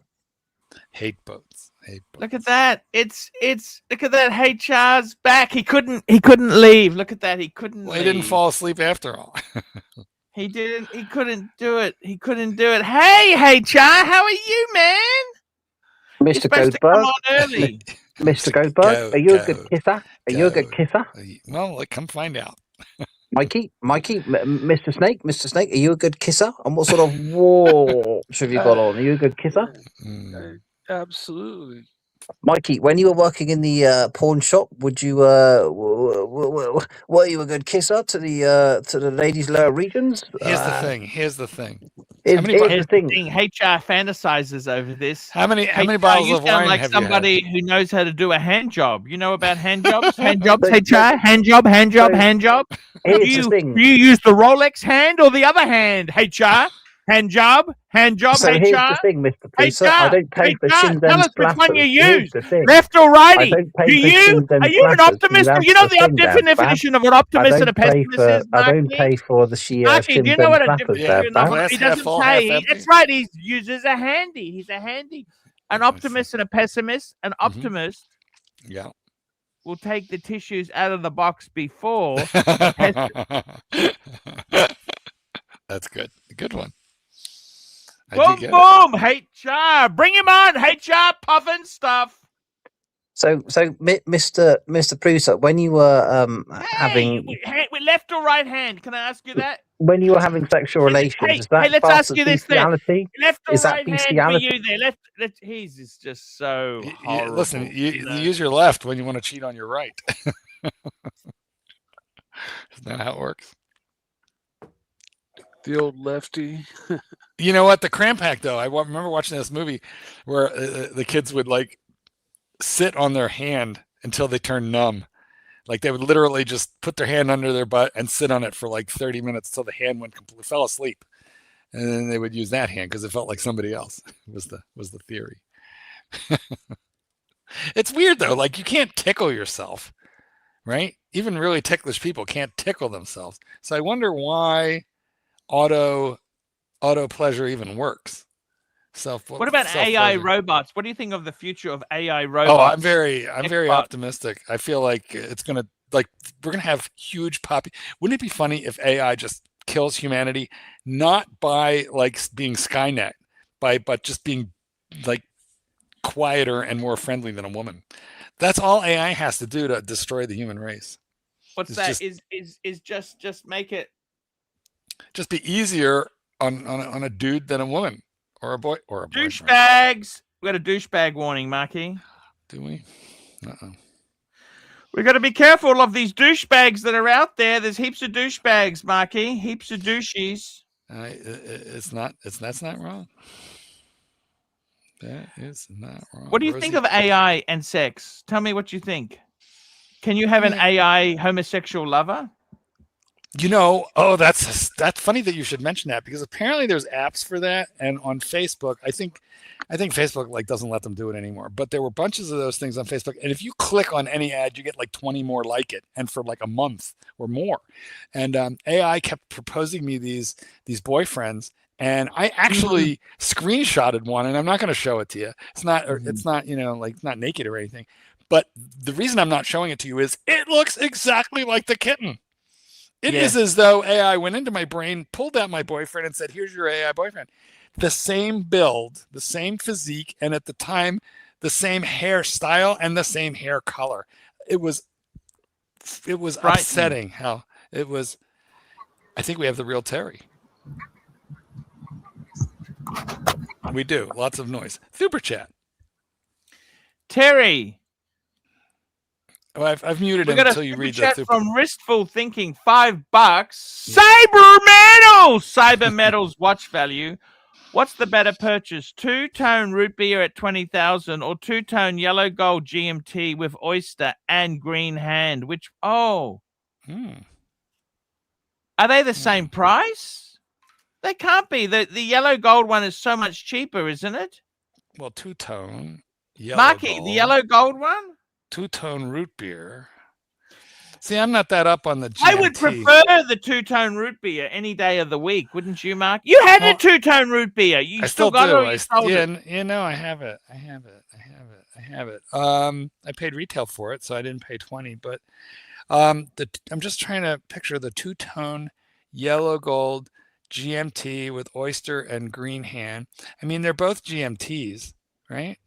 Hate boats. Look at that. It's look at that. HR's back. He couldn't leave. Look at that. He couldn't leave. He didn't fall asleep after all. He didn't. He couldn't do it. Hey HR, how are you, man? Mr. Goldberg, Mr. Goldberg, are you a good kisser? Are you a good kisser? Well, come find out. Mikey, Mr. Snake, are you a good kisser? And what sort of watch have you got on? Are you a good kisser? Absolutely. Mikey, when you were working in the pawn shop, would you were you a good kisser to the ladies' lower regions? Here's the thing. Here's the thing. HR fantasizes over this. How many bottles of wine like have somebody you had? who knows how to do a hand job. You know about hand jobs? Hand jobs, HR? Hand job. Do you use the Rolex hand or the other hand, HR? Hand job, so HR. Here's the thing, Mr. Producer. I don't pay for Shinzen's tell us which one you use, splatters. left or righty. Are you an optimist? You know the definition of an optimist and a pessimist is. I don't pay for the Archie, do you know what a Shinzen difference? He doesn't say. That's right. He uses a handy. He's a handy. An optimist and a pessimist. An optimist. Yeah. Will take the tissues out of the box before. That's good. A good one. Boom, HR. Bring him on, HR puffing stuff. So, Mr. Producer, when you were having with left or right hand, can I ask you that? When you were having sexual relations, is that let's ask you this thing. Left or is that right bestiality? hand for you there? He's just so horrible. Listen, you use your left when you want to cheat on your right. Isn't that how it works? The old lefty. You know what? The cramp hack, though. I remember watching this movie where the kids would like sit on their hand until they turned numb. Like they would literally just put their hand under their butt and sit on it for like 30 minutes till the hand fell asleep, and then they would use that hand because it felt like somebody else. Was the theory. It's weird though. Like you can't tickle yourself, right? Even really ticklish people can't tickle themselves. So I wonder why auto pleasure even works. What about AI robots? What do you think of the future of AI robots? Oh, I'm very optimistic. I feel like it's gonna we're gonna have huge Wouldn't it be funny if AI just kills humanity, not by like being Skynet, but just being like quieter and more friendly than a woman? That's all AI has to do to destroy the human race. What's that? Is just make it just be easier on a dude than a woman or a boy or a douchebags. We got a douchebag warning, Marky. Do we? Uh-oh. We got to be careful of these douchebags that are out there. There's heaps of douchebags, Marky. Heaps of douchies. That's not wrong. That is not wrong. What do you think of AI and sex? Tell me what you think. Can you have an AI homosexual lover? That's funny that you should mention that, because apparently there's apps for that, and on Facebook, I think Facebook like doesn't let them do it anymore. But there were bunches of those things on Facebook, and if you click on any ad, you get like 20 more like it, and for like a month or more. And AI kept proposing me these boyfriends, and I actually screenshotted one, and I'm not going to show it to you. It's not like not naked or anything. But the reason I'm not showing it to you is it looks exactly like the kitten. It is as though AI went into my brain, pulled out my boyfriend, and said, "Here's your AI boyfriend." The same build, the same physique, and at the time, the same hairstyle and the same hair color. It was upsetting how it was. I think we have the real Terry. We do. Lots of noise. Super chat. Terry. Oh, I've muted him until you read chat that. From Wristful Thinking, $5. Cyber Metals watch value. What's the better purchase? Two-tone root beer at 20,000 or two-tone yellow gold GMT with oyster and green hand? Which are they the same price? They can't be. The yellow gold one is so much cheaper, isn't it? Well, two-tone yellow Marky, gold. the yellow gold one? Two-tone root beer. See, I'm not that up on the GMT. I would prefer the two-tone root beer any day of the week, wouldn't you, Mark? You had a two-tone root beer. You still got do. it. I have it. I paid retail for it, so I didn't pay 20. But I'm just trying to picture the two-tone yellow gold GMT with oyster and green hand. I mean, they're both GMTs, right?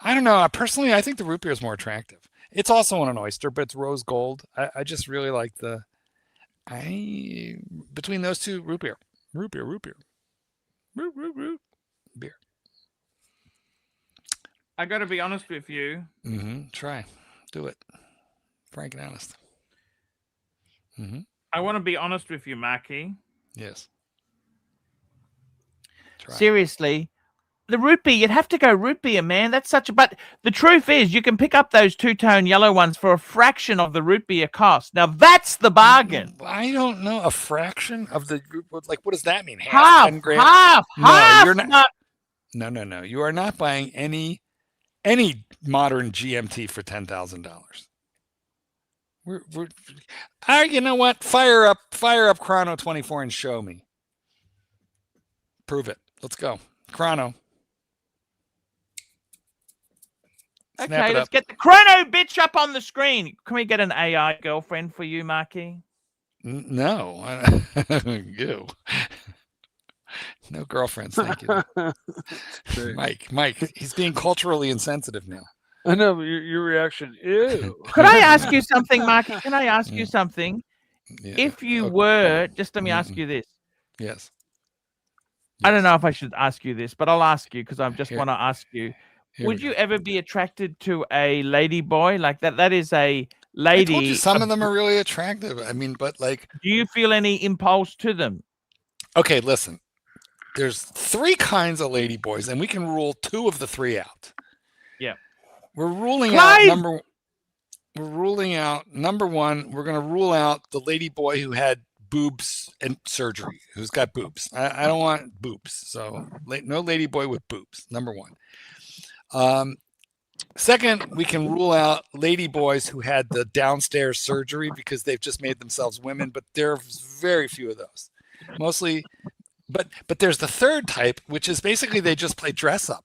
I don't know. Personally, I think the root beer is more attractive. It's also on an oyster, but it's rose gold. I just really like between those two, root beer. I got to be honest with you. Try. Do it. Frank and honest. I want to be honest with you, Marky. Yes. Try. Seriously. The root beer, you'd have to go root beer, man. That's but the truth is you can pick up those two-tone yellow ones for a fraction of the root beer cost. Now that's the bargain. I don't know. A fraction of the, like, what does that mean? Half. No, you're not. No. You are not buying any modern GMT for $10,000. You know what? Fire up Chrono 24 and show me. Prove it. Let's go. Chrono. Okay, let's get the Chrono bitch up on the screen. Can we get an AI girlfriend for you, Marky? No. You. No girlfriends, thank you. Mike, he's being culturally insensitive now. I know, but your reaction, ew. Could I ask you something, Marky? Can I ask you something? Yeah. If you were, just let me ask you this. Yes. I don't know if I should ask you this, but I'll ask you because I just want to ask you. Would you ever be attracted to a lady boy like that? That is a lady. I told you some of them are really attractive. I mean, but like, do you feel any impulse to them? Okay, listen. There's 3 kinds of lady boys, and we can rule 2 of the 3 out. Yeah. We're ruling out number 1. We're going to rule out the lady boy who had boobs and surgery, who's got boobs. I don't want boobs. So no lady boy with boobs. Number 1. Second, we can rule out lady boys who had the downstairs surgery because they've just made themselves women, but there are very few of those. Mostly, but there's the third type, which is basically they just play dress up.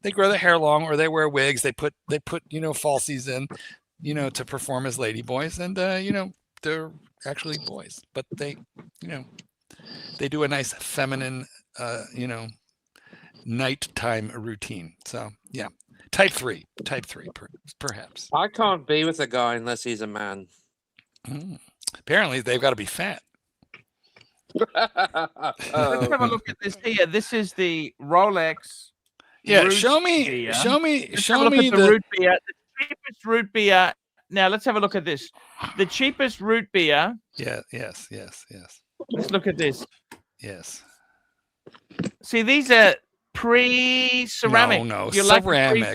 They grow their hair long or they wear wigs. They put falsies in, to perform as lady boys, and they're actually boys, but they do a nice feminine, nighttime routine. So yeah, type 3, perhaps. I can't be with a guy unless he's a man. Apparently, they've got to be fat. Let's have a look at this here. This is the Rolex. Yeah, show me the root beer. The cheapest root beer. Now let's have a look at this. The cheapest root beer. Yeah. Yes. Let's look at this. Yes. See, these are pre-ceramic. No, you ceramic. like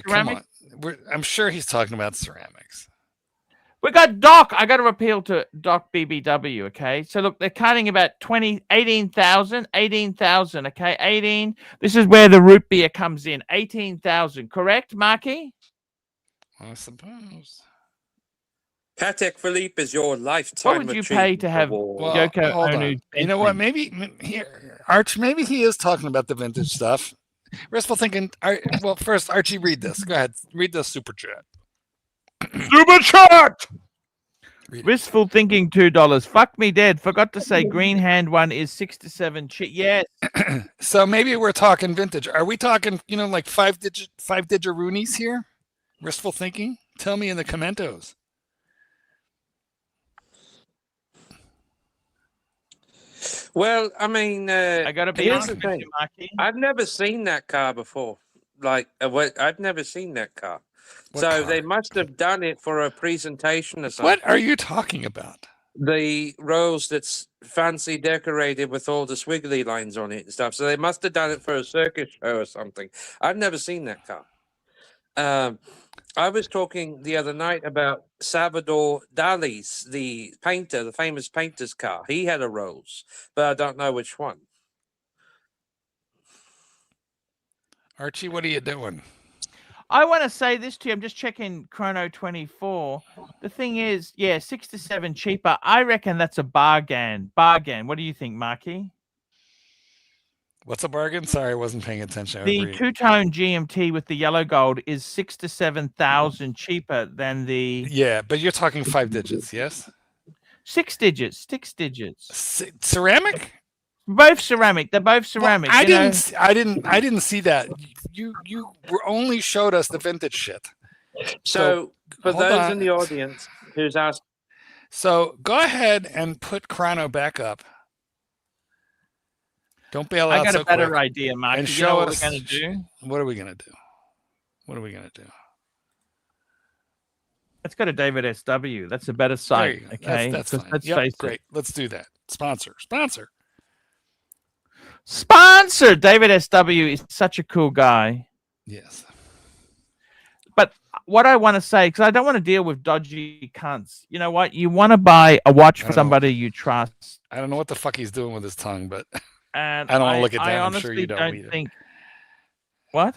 pre-ceramic? Come on. I'm sure he's talking about ceramics. We got Doc. I got to appeal to Doc BBW, okay? So, look, they're cutting about 18,000, okay? 18. This is where the root beer comes in. 18,000, correct, Marky? I suppose. Patek Philippe is your lifetime What would you pay to have Yoko hold Ono? on. You know what? Maybe here, Arch. Maybe he is talking about the vintage stuff. Restful thinking. Well, first, Archie, read this. Go ahead. Read the super chat. Super chat. Wistful thinking, $2. Fuck me dead. Forgot to say green hand one is 6 to 7. Yes. So maybe we're talking vintage. Are we talking, like five digit Roonies here? Wistful thinking? Tell me in the commentos. Well, I mean, I gotta be honest with you, Marky. I've never seen that car before. Like, I've never seen that car. They must have done it for a presentation or something. What are you talking about? The Rolls that's fancy decorated with all the swiggly lines on it and stuff. So they must have done it for a circus show or something. I've never seen that car. I was talking the other night about Salvador Dali's, the painter, the famous painter's car. He had a Rolls, but I don't know which one. Archie, what are you doing? I want to say this to you. I'm just checking Chrono 24. The thing is, 6 to 7 cheaper. I reckon that's a bargain. Bargain. What do you think, Marky? What's a bargain? Sorry, I wasn't paying attention. The two-tone GMT with the yellow gold is 6 to 7,000 cheaper than the. Yeah, but you're talking 5 digits, yes? 6 digits. 6 digits. Ceramic? Both ceramic. They're both ceramic. Well, I didn't see that. You only showed us the vintage shit. So for those in the audience who's asked, so go ahead and put Chrono back up. Don't bail out. I got so a better quick. idea, Mark. And show what us what we're gonna do. What are we gonna do? What are we gonna do? Let's go to David SW. That's a better site. Okay, that's fine. Let's face great. it. Let's do that. Sponsor. David SW is such a cool guy. Yes. But what I want to say, because I don't want to deal with dodgy cunts. You know what? You want to buy a watch for somebody you trust. I don't know what the fuck he's doing with his tongue, but and I don't want to look it I down. I'm sure you don't think. What?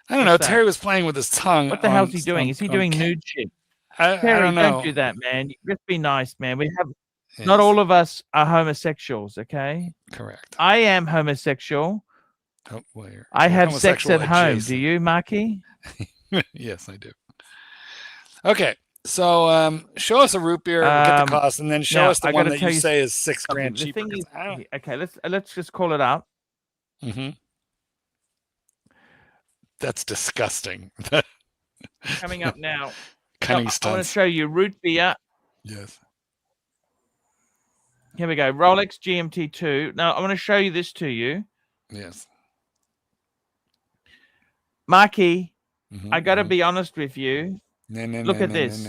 I don't know. Terry was playing with his tongue. What the hell's he doing? Is he doing nude shit? Terry, I don't know. Don't do that, man. Just be nice, man. We have. Yes. Not all of us are homosexuals, okay? Correct. I am homosexual. Oh, well, I have sex at home. Do you, Marky? Yes, I do. Okay, so show us a root beer, get the cost, and then show us the one that you say is $6,000 cheaper. Okay, let's just call it up. Mm-hmm. That's disgusting. Coming up now. Cunning I stunts. want to show you root beer. Yes. Here we go. Rolex GMT2. Now, I want to show you this to you. Yes. Marky, I got to be honest with you. Look at this.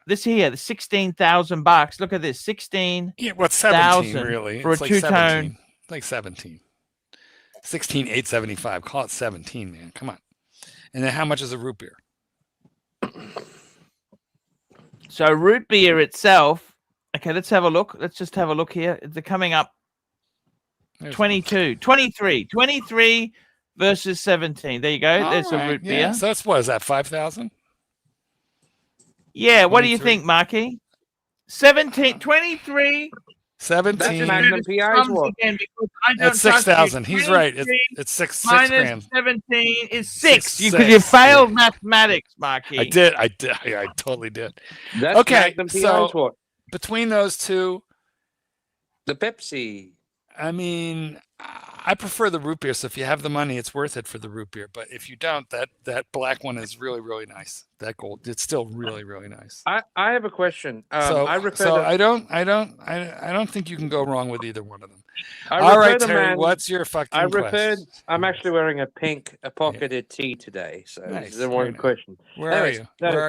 This here, the $16,000. Look at this. 16. Yeah, what's 17 really? For it's a like two-tone. Like 17. 16,875. Call it 17, man. Come on. And then how much is a root beer? So root beer itself. Okay, let's have a look. Let's just have a look here. They're coming up 23 versus 17. There you go. There's a root beer. So that's what is that, 5,000? Yeah, what do you think, Marky? 17, 23. 17. That's 6,000. He's right. It's six grand. 17 is 6. Because you failed mathematics, Marky. I did. I totally did. That's okay, so what? Between those two, the Pepsi. I mean, I prefer the root beer. So if you have the money, it's worth it for the root beer. But if you don't, that black one is really, really nice. That gold, it's still really, really nice. I have a question. I don't think you can go wrong with either one of them. All right, Terry, what's your fucking question? I'm actually wearing a pocketed tee today. So nice. this is one question. Where are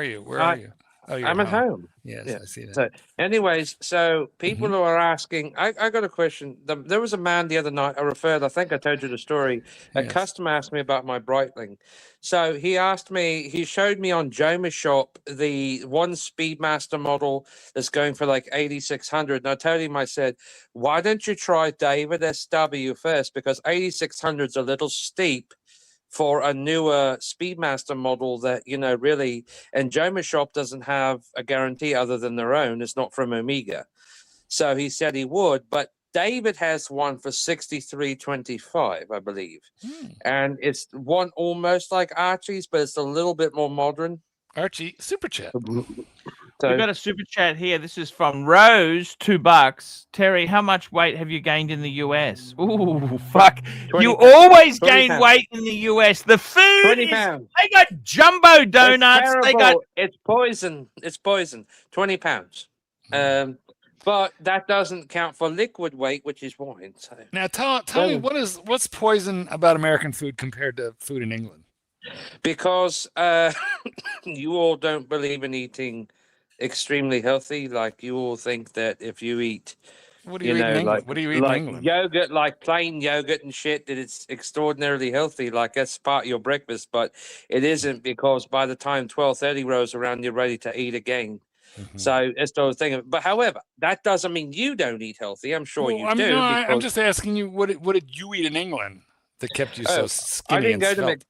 you? Oh, you're I'm at home. Yes, Yeah. I see that. So, anyways, so people who are asking, I got a question. There was a man the other night. I think I told you the story. A Yes. customer asked me about my Breitling. So he asked me. He showed me on Joma Shop the one Speedmaster model that's going for like 8,600. And I told him, I said, why don't you try David SW first? Because 8,600 is a little steep for a newer Speedmaster model that, really, and Joma Shop doesn't have a guarantee other than their own. It's not from Omega. So he said he would, but David has one for 6325, I believe. And it's one almost like Archie's, but it's a little bit more modern. Archie, super chat. We've got a super chat here. This is from Rose, $2. Terry, how much weight have you gained in the US? Ooh, fuck. You always gain weight in the US. The food is, they got jumbo donuts. They got. It's poison. It's poison. 20 pounds. But that doesn't count for liquid weight, which is wine. So. Now tell me what's poison about American food compared to food in England? Because you all don't believe in eating extremely healthy. Like you all think that if you eat, what do you eat in England? What do you eat in England? Yogurt, like plain yogurt and shit, that it's extraordinarily healthy. Like that's part of your breakfast, but it isn't, because by the time 12:30 rolls around, you're ready to eat again. So it's the thing. But however, that doesn't mean you don't eat healthy. I'm sure you do. I'm just asking you, what did you eat in England that kept you so skinny and svelte?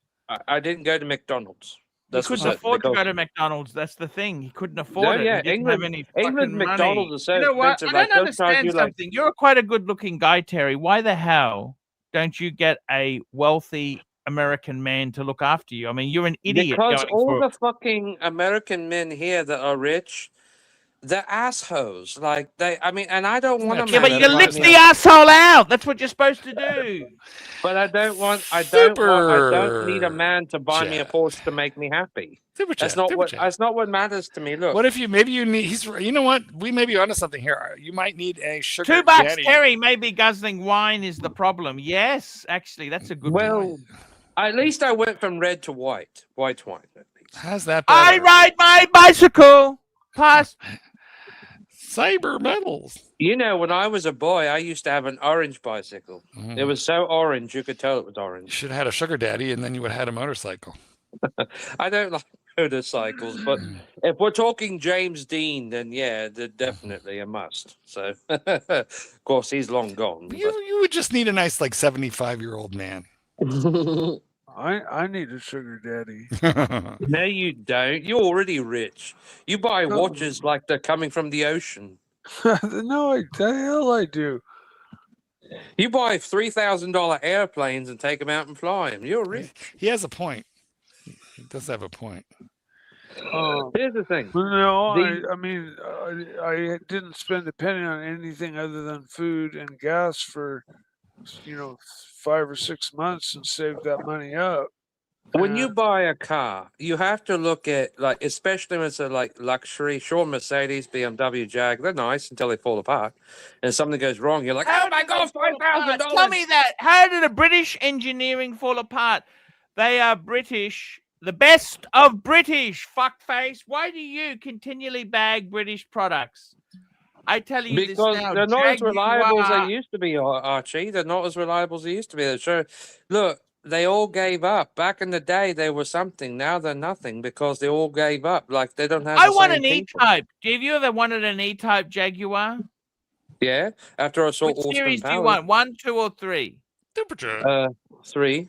I didn't go to McDonald's. He couldn't afford to go to McDonald's. That's the thing. He couldn't afford it. He didn't have any fucking McDonald's money. is so you know what? expensive. I don't understand something. You're quite a good-looking guy, Terry. Why the hell don't you get a wealthy American man to look after you? I mean, you're an idiot. Because all the fucking American men here that are rich, they're assholes. Like and I don't want to. Yeah, but you lift the asshole out. That's what you're supposed to do. But I don't need a man to buy me a Porsche to make me happy. That's not what matters to me. Look. What if you need? You know what? We may be onto something here. You might need a sugar $2, daddy. Terry. Maybe guzzling wine is the problem. Yes, actually, that's a good point. At least I went from red to white wine. At least. How's that better? I ride my bicycle past Cyber metals. You know, when I was a boy, I used to have an orange bicycle. It was so orange, you could tell it was orange. You should have had a sugar daddy, and then you would have had a motorcycle. I don't like motorcycles, but if we're talking James Dean, then yeah, definitely a must. So, of course, he's long gone. You would just need a nice, 75-year-old man. I need a sugar daddy. No, you don't. You're already rich. You buy watches like they're coming from the ocean. No, the hell I do. You buy $3,000 airplanes and take them out and fly them. You're rich. He has a point. He does have a point. Here's the thing. No, I didn't spend a penny on anything other than food and gas for 5 or 6 months and saved that money up. When you buy a car, you have to look at, especially when it's a luxury, sure, Mercedes, BMW, Jag, they're nice until they fall apart. And something goes wrong, you're like, oh my God, $5,000. Tell me that. How did a British engineering fall apart? They are British, the best of British, fuckface. Why do you continually bag British products? I tell you this now. Because they're not as reliable as they used to be, Archie. They're not as reliable as they used to be. So, look, they all gave up. Back in the day, they were something. Now they're nothing because they all gave up. They don't have. I want an E-Type. Have you ever wanted an E-Type Jaguar? Yeah. After I saw Which series do you want? 1, 2, or 3? 3.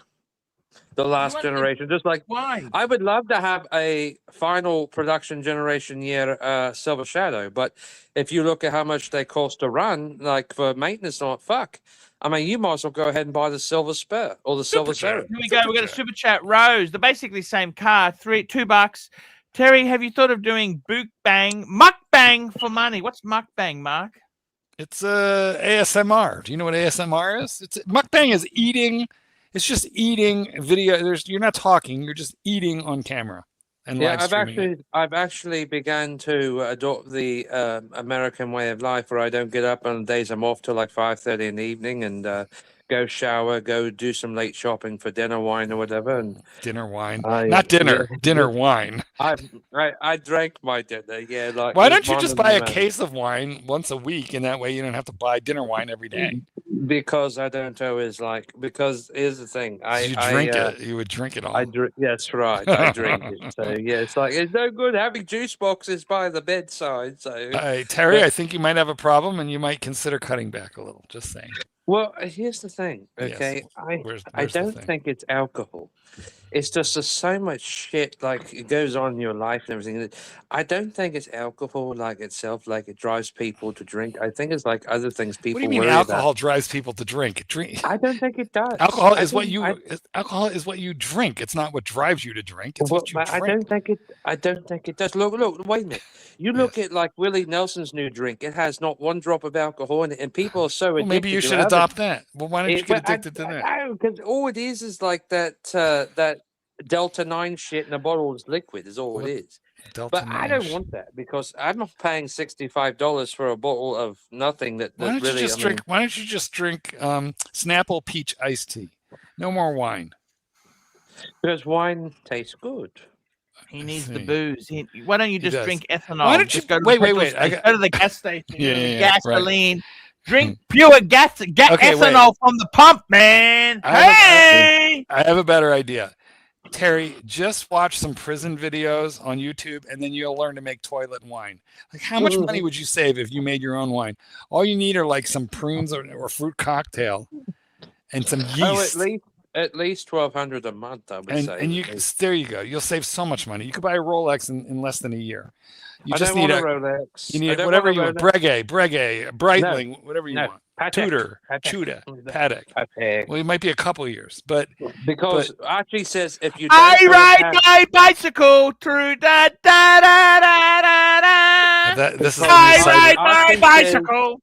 The last generation. Just why? I would love to have a final production generation year Silver Shadow, but if you look at how much they cost to run, for maintenance, fuck. I mean, you might as well go ahead and buy the Silver Spur or the Silver Shadow. Here we go. We got a super chat. Rose, they're basically the same car. $2. Terry, have you thought of doing mukbang for money? What's mukbang, Mark? It's ASMR. Do you know what ASMR is? Mukbang is eating. It's just eating video. You're not talking. You're just eating on camera. And I've actually begun to adopt the American way of life, where I don't get up on days I'm off till 5:30 in the evening and go go shower, go do some late shopping for dinner wine or whatever. And dinner wine, not dinner, dinner wine. I drank my dinner. Yeah, like why don't you just buy a case of wine once a week, and that way you don't have to buy dinner wine every day? Because I don't always because here's the thing. You would drink it all. That's right. I drink it. So yeah, it's like it's no good having juice boxes by the bedside. So Terry, I think you might have a problem, and you might consider cutting back a little. Just saying. Well, here's the thing. Okay, yes. I don't think it's alcohol. It's just there's so much shit it goes on in your life and everything. I don't think it's alcohol itself, it drives people to drink. I think it's other things people. What do you mean alcohol drives people to drink? I don't think it does. Alcohol is what you drink. It's not what drives you to drink. It's what you drink. I don't think it does. Look, wait a minute. You look at Willie Nelson's new drink. It has not one drop of alcohol in it, and people are so addicted. Well, maybe you should adopt that. Well, why don't you get addicted to that? Because all it is that Delta 9 shit in a bottle is liquid. Is all it is. But I don't want that because I'm not paying $65 for a bottle of nothing. Why don't you just drink Snapple Peach iced tea? No more wine. Because wine tastes good. He needs the booze. Why don't you just drink ethanol? Why don't you go to wait? Go to the gas station. Gasoline. Right. Drink pure ethanol from the pump, man. I have a better idea. Terry, just watch some prison videos on YouTube, and then you'll learn to make toilet wine. How much money would you save if you made your own wine? All you need are some prunes or fruit cocktail and some yeast. At least $1,200 a month, I would say. And there you go. You'll save so much money. You could buy a Rolex in less than a year. You just need a Rolex. You need whatever you want. Breguet, Breitling, whatever you want. Patek, Tudor, Patek. Well, it might be a couple of years, but Archie says if you I ride my bicycle through da da da da da da. I ride my bicycle.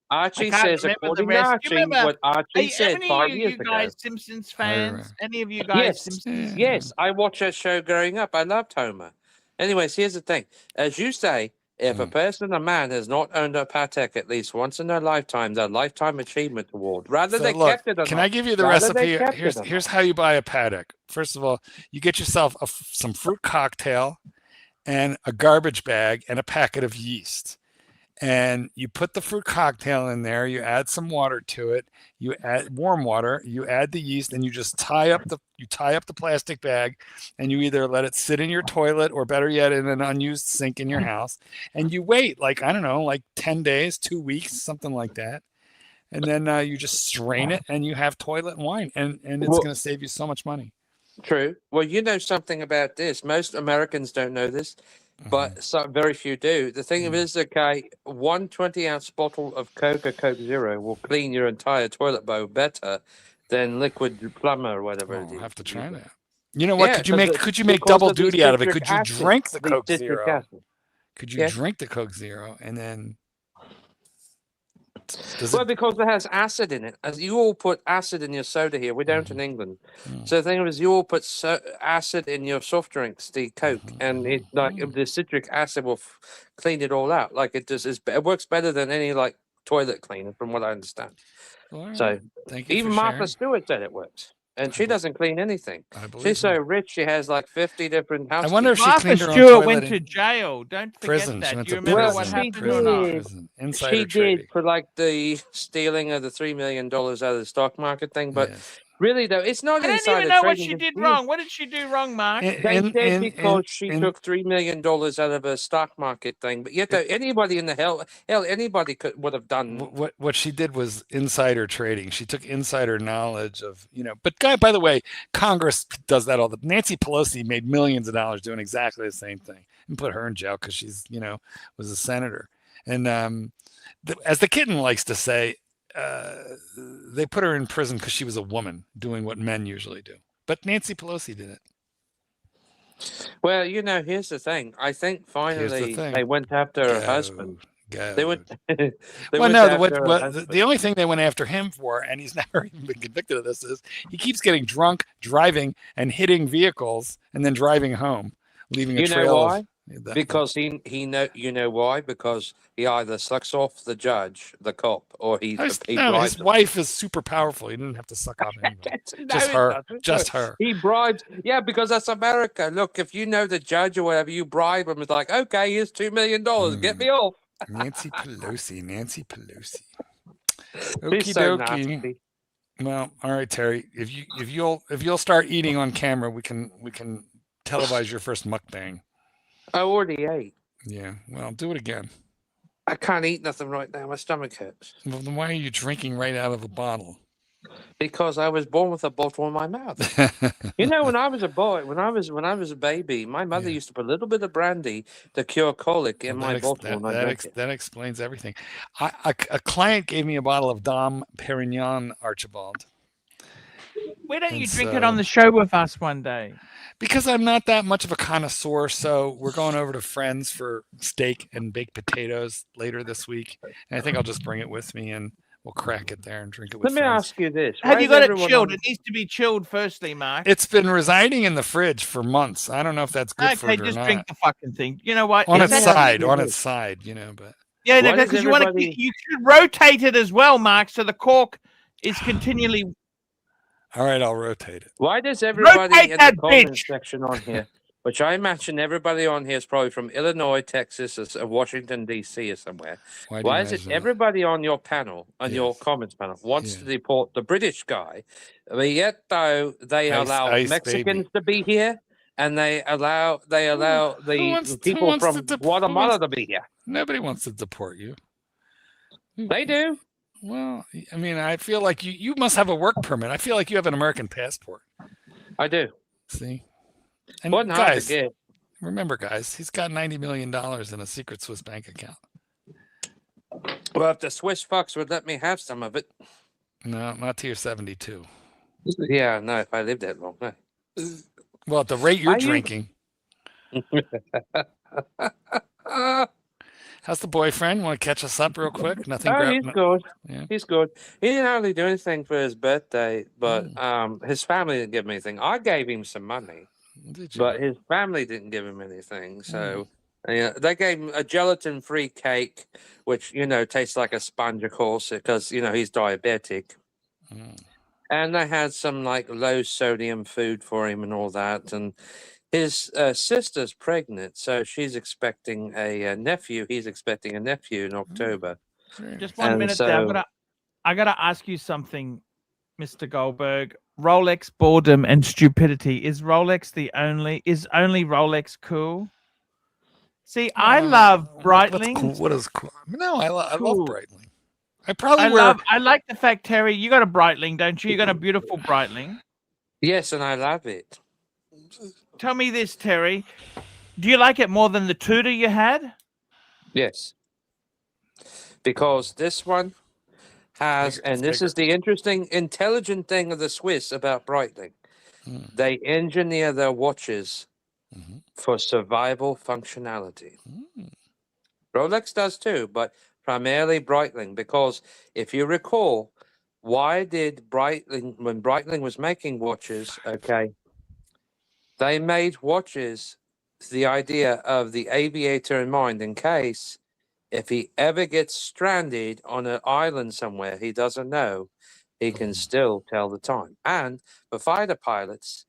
Archie says, according to Archie, what Archie said 5 years ago. Any of you guys Simpsons fans? Any of you guys Simpsons? Yes, I watched that show growing up. I loved Homer. Anyways, here's the thing. As you say, if a man has not owned a Patek at least once in their lifetime, their Lifetime Achievement Award, kept it or can I give you the recipe? Here's how you buy a Patek. First of all, you get yourself some fruit cocktail and a garbage bag and a packet of yeast. And you put the fruit cocktail in there, you add some water to it, you add warm water, you add the yeast, and you just tie up the plastic bag, and you either let it sit in your toilet or better yet in an unused sink in your house, and you wait 10 days, 2 weeks, something like that. And then you just strain it and you have toilet wine, and it's going to save you so much money. True. Well, you know something about this. Most Americans don't know this. But very few do. The thing is, one 20-ounce bottle of Coke Zero will clean your entire toilet bowl better than liquid plumber or whatever it is. I'll have to try that. You know what? Could you make double duty out of it? Could you drink the Coke Zero? Could you drink the Coke Zero and then? Because it has acid in it. As you all put acid in your soda here. We don't in England. So the thing is, you all put acid in your soft drinks, the Coke, and the citric acid will clean it all out. It works better than any toilet cleaner, from what I understand. Right. So even Martha sharing. Stewart said it works. And she doesn't clean anything. She's so rich, she has 50 different houses. I wonder if she cleaned her own Stewart toilet went to jail. Don't forget prison. that. She went Do you to remember prison. what happened She or not? did. Insider She trading. did for the stealing of the $3 million out of the stock market thing. But really, though, it's not I don't insider even know what trading. she did wrong. What did she do wrong, Mark? They did because she took $3 million out of a stock market thing. But yet, though, anybody in the hell, anybody would have done. What she did was insider trading. She took insider knowledge of, But by the way, Congress does that all the. Nancy Pelosi made millions of dollars doing exactly the same thing and put her in jail because she's, was a senator. And as the kitten likes to say, they put her in prison because she was a woman doing what men usually do. But Nancy Pelosi did it. Well, here's the thing. I think finally they went after her husband. They went. The only thing they went after him for, and he's never even been convicted of this, is he keeps getting drunk, driving, and hitting vehicles, and then driving home, leaving a trail. You know why? Because he know, you know why? Because he either sucks off the judge, the cop, or he his bribes him. wife is super powerful. He didn't have to suck off anybody. Just her. Just her. He bribes. Yeah, because that's America. Look, if you know the judge or whatever, you bribe him. It's like, okay, here's $2 million. Get me off. Nancy Pelosi. She's Okie so dokie. nasty. Well, all right, Terry. If you'll start eating on camera, we can televise your first mukbang. I already ate. Yeah. Well, do it again. I can't eat nothing right now. My stomach hurts. Well, then why are you drinking right out of a bottle? Because I was born with a bottle in my mouth. You know, when I was a boy, when I was a baby, my mother used to put a little bit of brandy to cure colic in my bottle. That explains everything. A client gave me a bottle of Dom Perignon, Archibald. Why don't you drink it on the show with us one day? Because I'm not that much of a connoisseur, so we're going over to Friends for steak and baked potatoes later this week, and I think I'll just bring it with me and we'll crack it there and drink it with Let me friends. ask you this. Have you got it chilled? It needs to be chilled firstly, Mark. It's been residing in the fridge for months. I don't know if that's good for it or not. Okay, just drink the fucking thing. You know what? On its side, you know, but... Yeah, because you should rotate it as well, Mark, so the cork is continually... All right, I'll rotate it. Why does everybody in the comment section on here, which I imagine everybody on here is probably from Illinois, Texas, or Washington, D.C. or somewhere. Why is it everybody on your panel, on your comments panel, wants to deport the British guy, but yet though they allow Mexicans to be here and they allow the people from Guatemala to be here? Nobody wants to deport you. They do. Well, I mean, I feel like you must have a work permit. I feel like you have an American passport. I do. See? And guys, remember, guys, he's got $90 million in a secret Swiss bank account. Well, if the Swiss fucks would let me have some of it. No, not till you're 72. Yeah, no, if I live that long. No. Well, at the rate you're drinking. How's the boyfriend? Want to catch us up real quick? Nothing. He's good. Yeah. He's good. He didn't hardly do anything for his birthday, but his family didn't give him anything. I gave him some money, but his family didn't give him anything. So they gave him a gelatin-free cake, which tastes like a sponge, of course, because he's diabetic. And they had some like low-sodium food for him and all that, and. His sister's pregnant, so she's expecting a nephew. He's expecting a nephew in October. Just 1 minute there. I gotta ask you something, Mr. Goldberg. Rolex, boredom, and stupidity. Is only Rolex cool? See, I love Breitling. Cool? What is cool? No, I love Breitling. I like the fact, Terry, you got a Breitling, don't you? You got a beautiful Breitling. Yes, and I love it. Tell me this, Terry. Do you like it more than the Tudor you had? Yes. Because this one has, and this is the interesting, intelligent thing of the Swiss about Breitling. They engineer their watches for survival functionality. Rolex does too, but primarily Breitling, because if you recall, why did Breitling, when Breitling was making watches, they made watches the idea of the aviator in mind, in case if he ever gets stranded on an island somewhere he doesn't know, he can still tell the time. And for fighter pilots,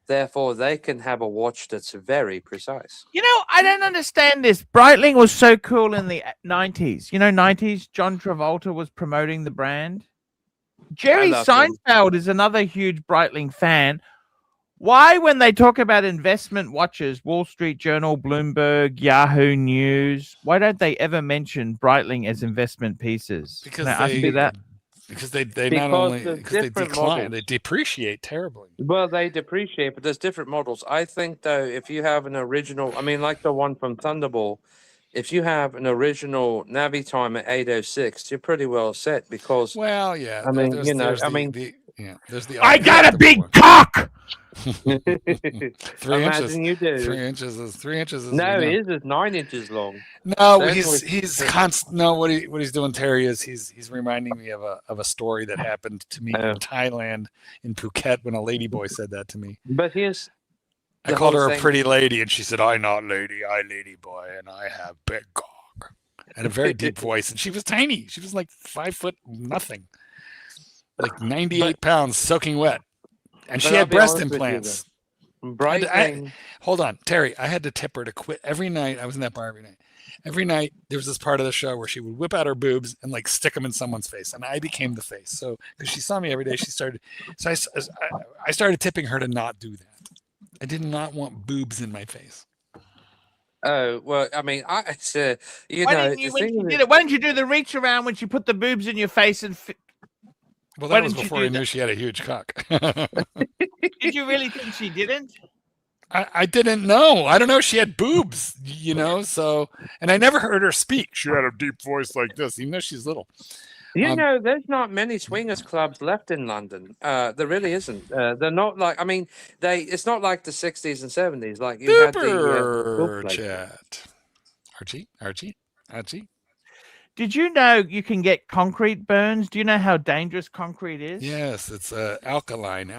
therefore, they can have a watch that's very precise. I don't understand this. Breitling was so cool in the 90s. 90s, John Travolta was promoting the brand. Jerry Seinfeld is another huge Breitling fan. Why, when they talk about investment watches, Wall Street Journal, Bloomberg, Yahoo News, why don't they ever mention Breitling as investment pieces? Because they decline, they depreciate terribly. Well, they depreciate, but there's different models. I think, though, if you have an original, like the one from Thunderball, if you have an original Navi time at 8:06, you're pretty well set because. Well, yeah. There's the. I got a big cock. 3 inches. You do. 3 inches is 3 inches. No, his is 9 inches long. No, he's constant. No, what he's doing, Terry, is he's reminding me of a story that happened to me in Thailand, in Phuket, when a ladyboy said that to me. But I called her a pretty lady, and she said, "I'm not lady, I lady boy, and I have big cock." And a very deep voice, and she was tiny. She was like 5 foot nothing, like 98 pounds, soaking wet, and she had breast implants. Hold on, Terry. I had to tip her to quit every night. I was in that bar every night. Every night there was this part of the show where she would whip out her boobs and like stick them in someone's face, and I became the face. So because she saw me every day, she started. So I started tipping her to not do that. I did not want boobs in my face. Oh well, I mean, why didn't you do the reach around when she put the boobs in your face and? Well, that was before I knew she had a huge cock. Did you really think she didn't? I didn't know. I don't know. She had boobs, so, and I never heard her speak. She had a deep voice like this, even though she's little. There's not many swingers clubs left in London. There really isn't. They're not like, I mean, it's not like the 60s and 70s. Like you had the chat. Archie. Did you know you can get concrete burns? Do you know how dangerous concrete is? Yes, it's alkaline.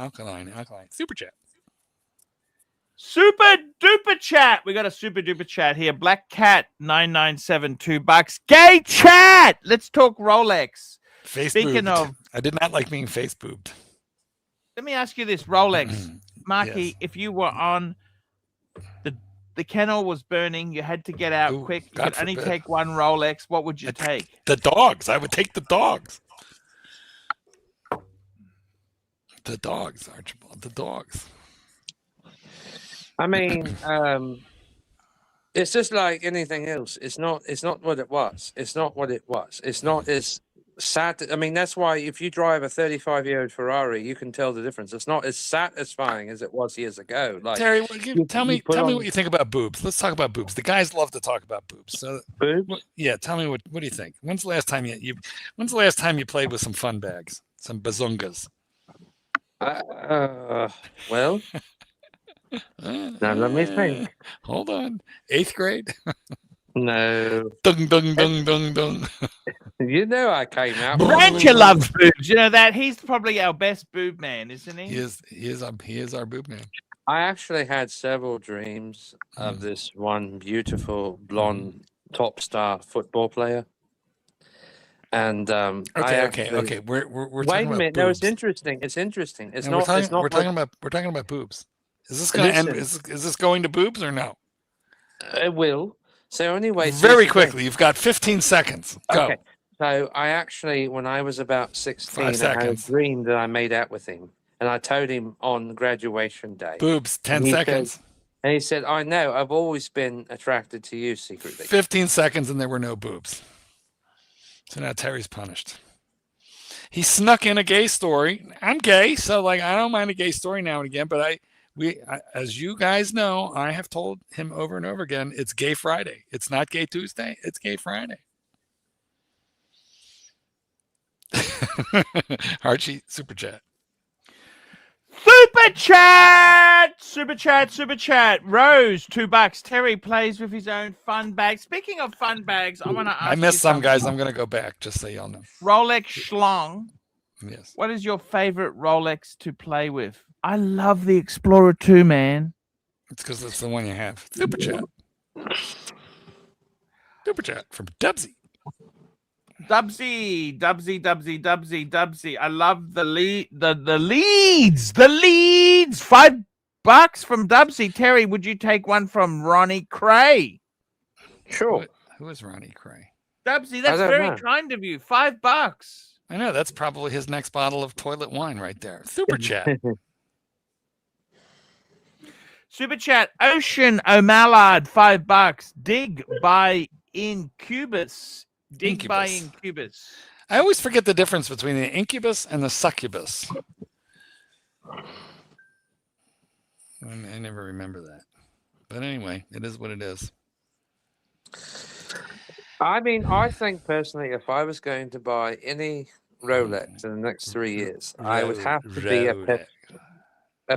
Super duper chat. We got a super duper chat here. Black Cat 997 $2. Gay chat. Let's talk Rolex. Speaking of, I did not like being face boobed. Let me ask you this, Rolex, Marky. Yes. If you were on the kennel was burning, you had to get out quick. You could only take one Rolex. What would you take? The dogs. I would take the dogs. The dogs, Archibald. The dogs. I mean, it's just like anything else. It's not what it was. It's not what it was. It's not as sad. I mean, that's why if you drive a 35-year-old Ferrari, you can tell the difference. It's not as satisfying as it was years ago. Like, Terry, tell me what you think about boobs. Let's talk about boobs. The guys love to talk about boobs. So, boobs? Yeah, tell me what do you think? When's the last time you played with some fun bags, some bazungas? Well. Now let me think. Hold on. 8th grade? No. Dung dung dung dung dung. You know I came out. Rancher loves boobs. You know that? He's probably our best boob man, isn't he? He is our boob man. I actually had several dreams of this one beautiful blonde top star football player. And okay. We're wait a minute. Boobs. No, it's interesting. It's interesting. It's not. We're talking about boobs. Is this going to end? Is this going to boobs or no? It will. So anyway, very quickly. You've got 15 seconds. Go. Okay. So I actually, when I was about 16, I had a dream that I made out with him, and I told him on graduation day. Boobs. 10 seconds. And he said, "I know. I've always been attracted to you secretly." 15 seconds, and there were no boobs. So now Terry's punished. He snuck in a gay story. I'm gay, so like I don't mind a gay story now and again, but as you guys know, I have told him over and over again, it's Gay Friday. It's not Gay Tuesday. It's Gay Friday. Archie, super chat. Super chat! Super chat. Rose, $2. Terry plays with his own fun bag. Speaking of fun bags, I want to ask you. I missed some guys. I'm going to go back just so y'all know. Rolex Schlong. Yes. What is your favorite Rolex to play with? I love the Explorer 2, man. It's because it's the one you have. Super chat. Super chat from Dubsy. Dubsy. I love the leads. $5 from Dubsy. Terry, would you take one from Ronnie Cray? Sure. Who is Ronnie Cray? Dubsy, that's very kind of you. $5. I know. That's probably his next bottle of toilet wine right there. Super chat. Super chat. Ocean O'Mallard, $5. Dig by Incubus. By Incubus. I always forget the difference between the incubus and the succubus. I never remember that. But anyway, it is what it is. I mean, I think personally, if I was going to buy any Rolex in the next 3 years, I would have to be a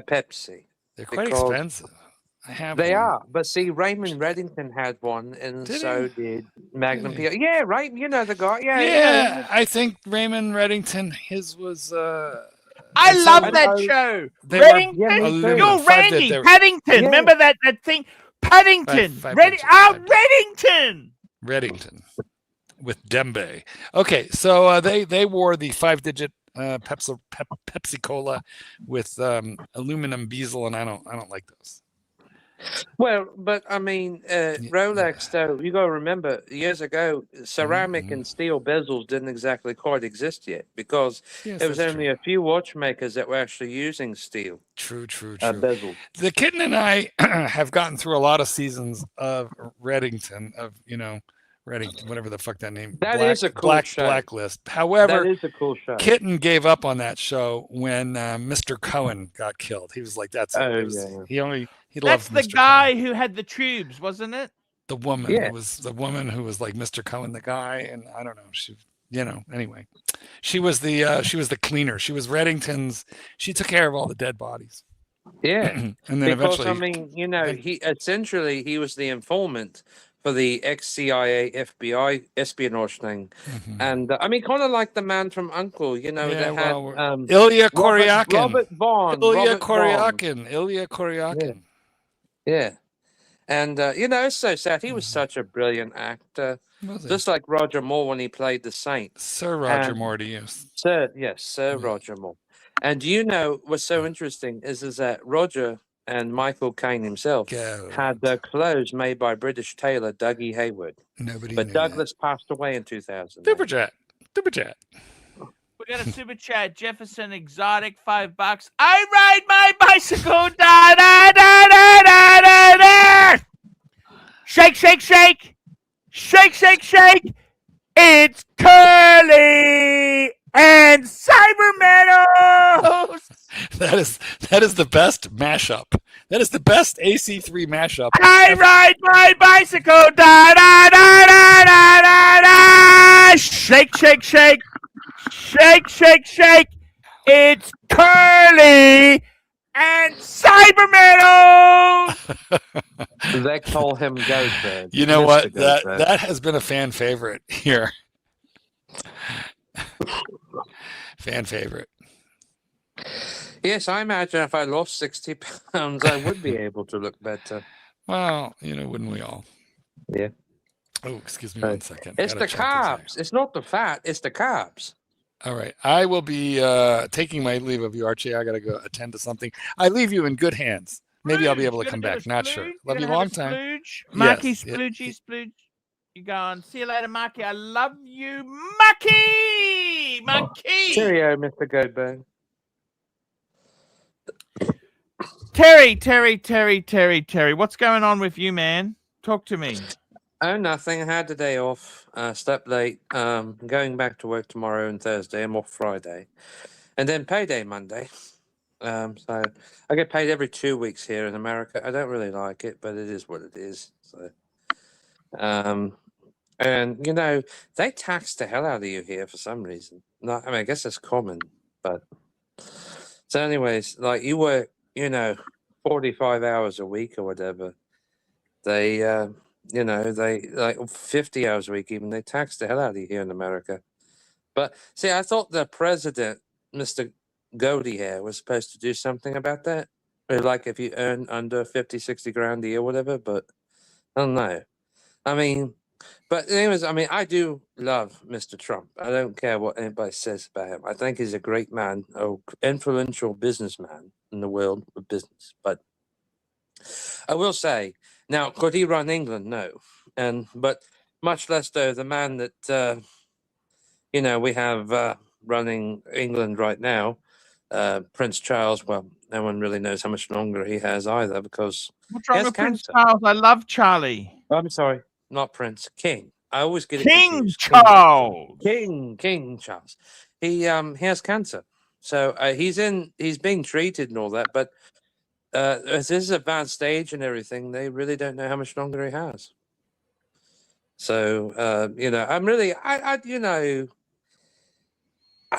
Pepsi. They're quite expensive. They are, but see, Raymond Reddington had one, and so did Magnum PI. Yeah, right. You know the guy. Yeah. I think Raymond Reddington, his was I And love so that show. they were Reddington, aluminum. you're Five Randy. that Paddington. Remember that thing? Paddington. Five Reddington. Reddington with Dembe. Okay, so they wore the 5-digit Pepsi Cola with aluminum bezel, and I don't like those. Well, but I mean, Rolex, though, you got to remember, years ago, ceramic and steel bezels didn't exactly quite exist yet, because there was only a few watchmakers that were actually using steel. True. Bezels. The kitten and I have gotten through a lot of seasons of Reddington, Reddington, whatever the fuck that name. That is a cool show. Blacklist. However, that is a cool show. Kitten gave up on that show when Mr. Cohen got killed. He was like, "That's it." Yeah. He That's loved the Mr. guy Cohen. who had the tubes, wasn't it? The woman. Yeah. It was the woman who was like Mr. Cohen, the guy, and I don't know. She, anyway, she was the cleaner. She was Reddington's. She took care of all the dead bodies. Yeah, and then because eventually, I mean, he was the informant for the ex-CIA, FBI espionage thing, and I mean, kind of like the man from Uncle, that had Ilya Kuryakin. Robert Vaughn. Ilya Kuryakin. Yeah. And it's so sad. He was such a brilliant actor, just like Roger Moore when he played the Saint. Sir Roger Moore to you. Sir Roger Moore. And what's so interesting is that Roger and Michael Caine himself had their clothes made by British tailor Dougie Hayward. But Douglas passed away in 2000. Super chat. We got a super chat. Jefferson Exotic, $5. I ride my bicycle. Da da da da da da da. Shake, shake, shake. Shake, shake, shake. It's Curly and Cyber Metal. That is the best mashup. That is the best AC3 mashup. I ride my bicycle. Da da da da da da da. Shake, shake, shake. Shake, shake, shake. It's Curly and Cyber Metal. They call him Goldberg. You know what? That has been a fan favorite here. Fan favorite. Yes, I imagine if I lost 60 pounds, I would be able to look better. Well, wouldn't we all? Yeah. Oh, excuse me 1 second. It's the carbs. It's not the fat. It's the carbs. All right. I will be taking my leave of you, Archie. I got to go attend to something. I leave you in good hands. Maybe I'll be able to come back. Not sure. Love you long time. Marky, sploogy. You going? See you later, Marky. I love you, Marky. Marky. Cheerio, Mr. Goldberg. Terry. What's going on with you, man? Talk to me. Oh, nothing. I had the day off. Slept late. Going back to work tomorrow and Thursday. I'm off Friday, and then payday Monday. So I get paid every 2 weeks here in America. I don't really like it, but it is what it is. So, and they tax the hell out of you here for some reason. I guess it's common, but so anyways, like you work, 45 hours a week or whatever. They, they like 50 hours a week even. They tax the hell out of you here in America. But see, I thought the president, Mr. Goldie here, was supposed to do something about that. Or like if you earn under 50, 60 grand a year or whatever, but I don't know. But anyways, I do love Mr. Trump. I don't care what anybody says about him. I think he's a great man, an influential businessman in the world of business. But I will say, now, could he run England? No. But much less, though, the man that, we have running England right now, Prince Charles, well, no one really knows how much longer he has either because... What's wrong with Prince Charles? I love Charlie. I'm sorry. Not Prince, King. I always get it King confused. Charles. King Charles. He has cancer, so he's being treated and all that. But at this advanced stage and everything, they really don't know how much longer he has. So I'm really I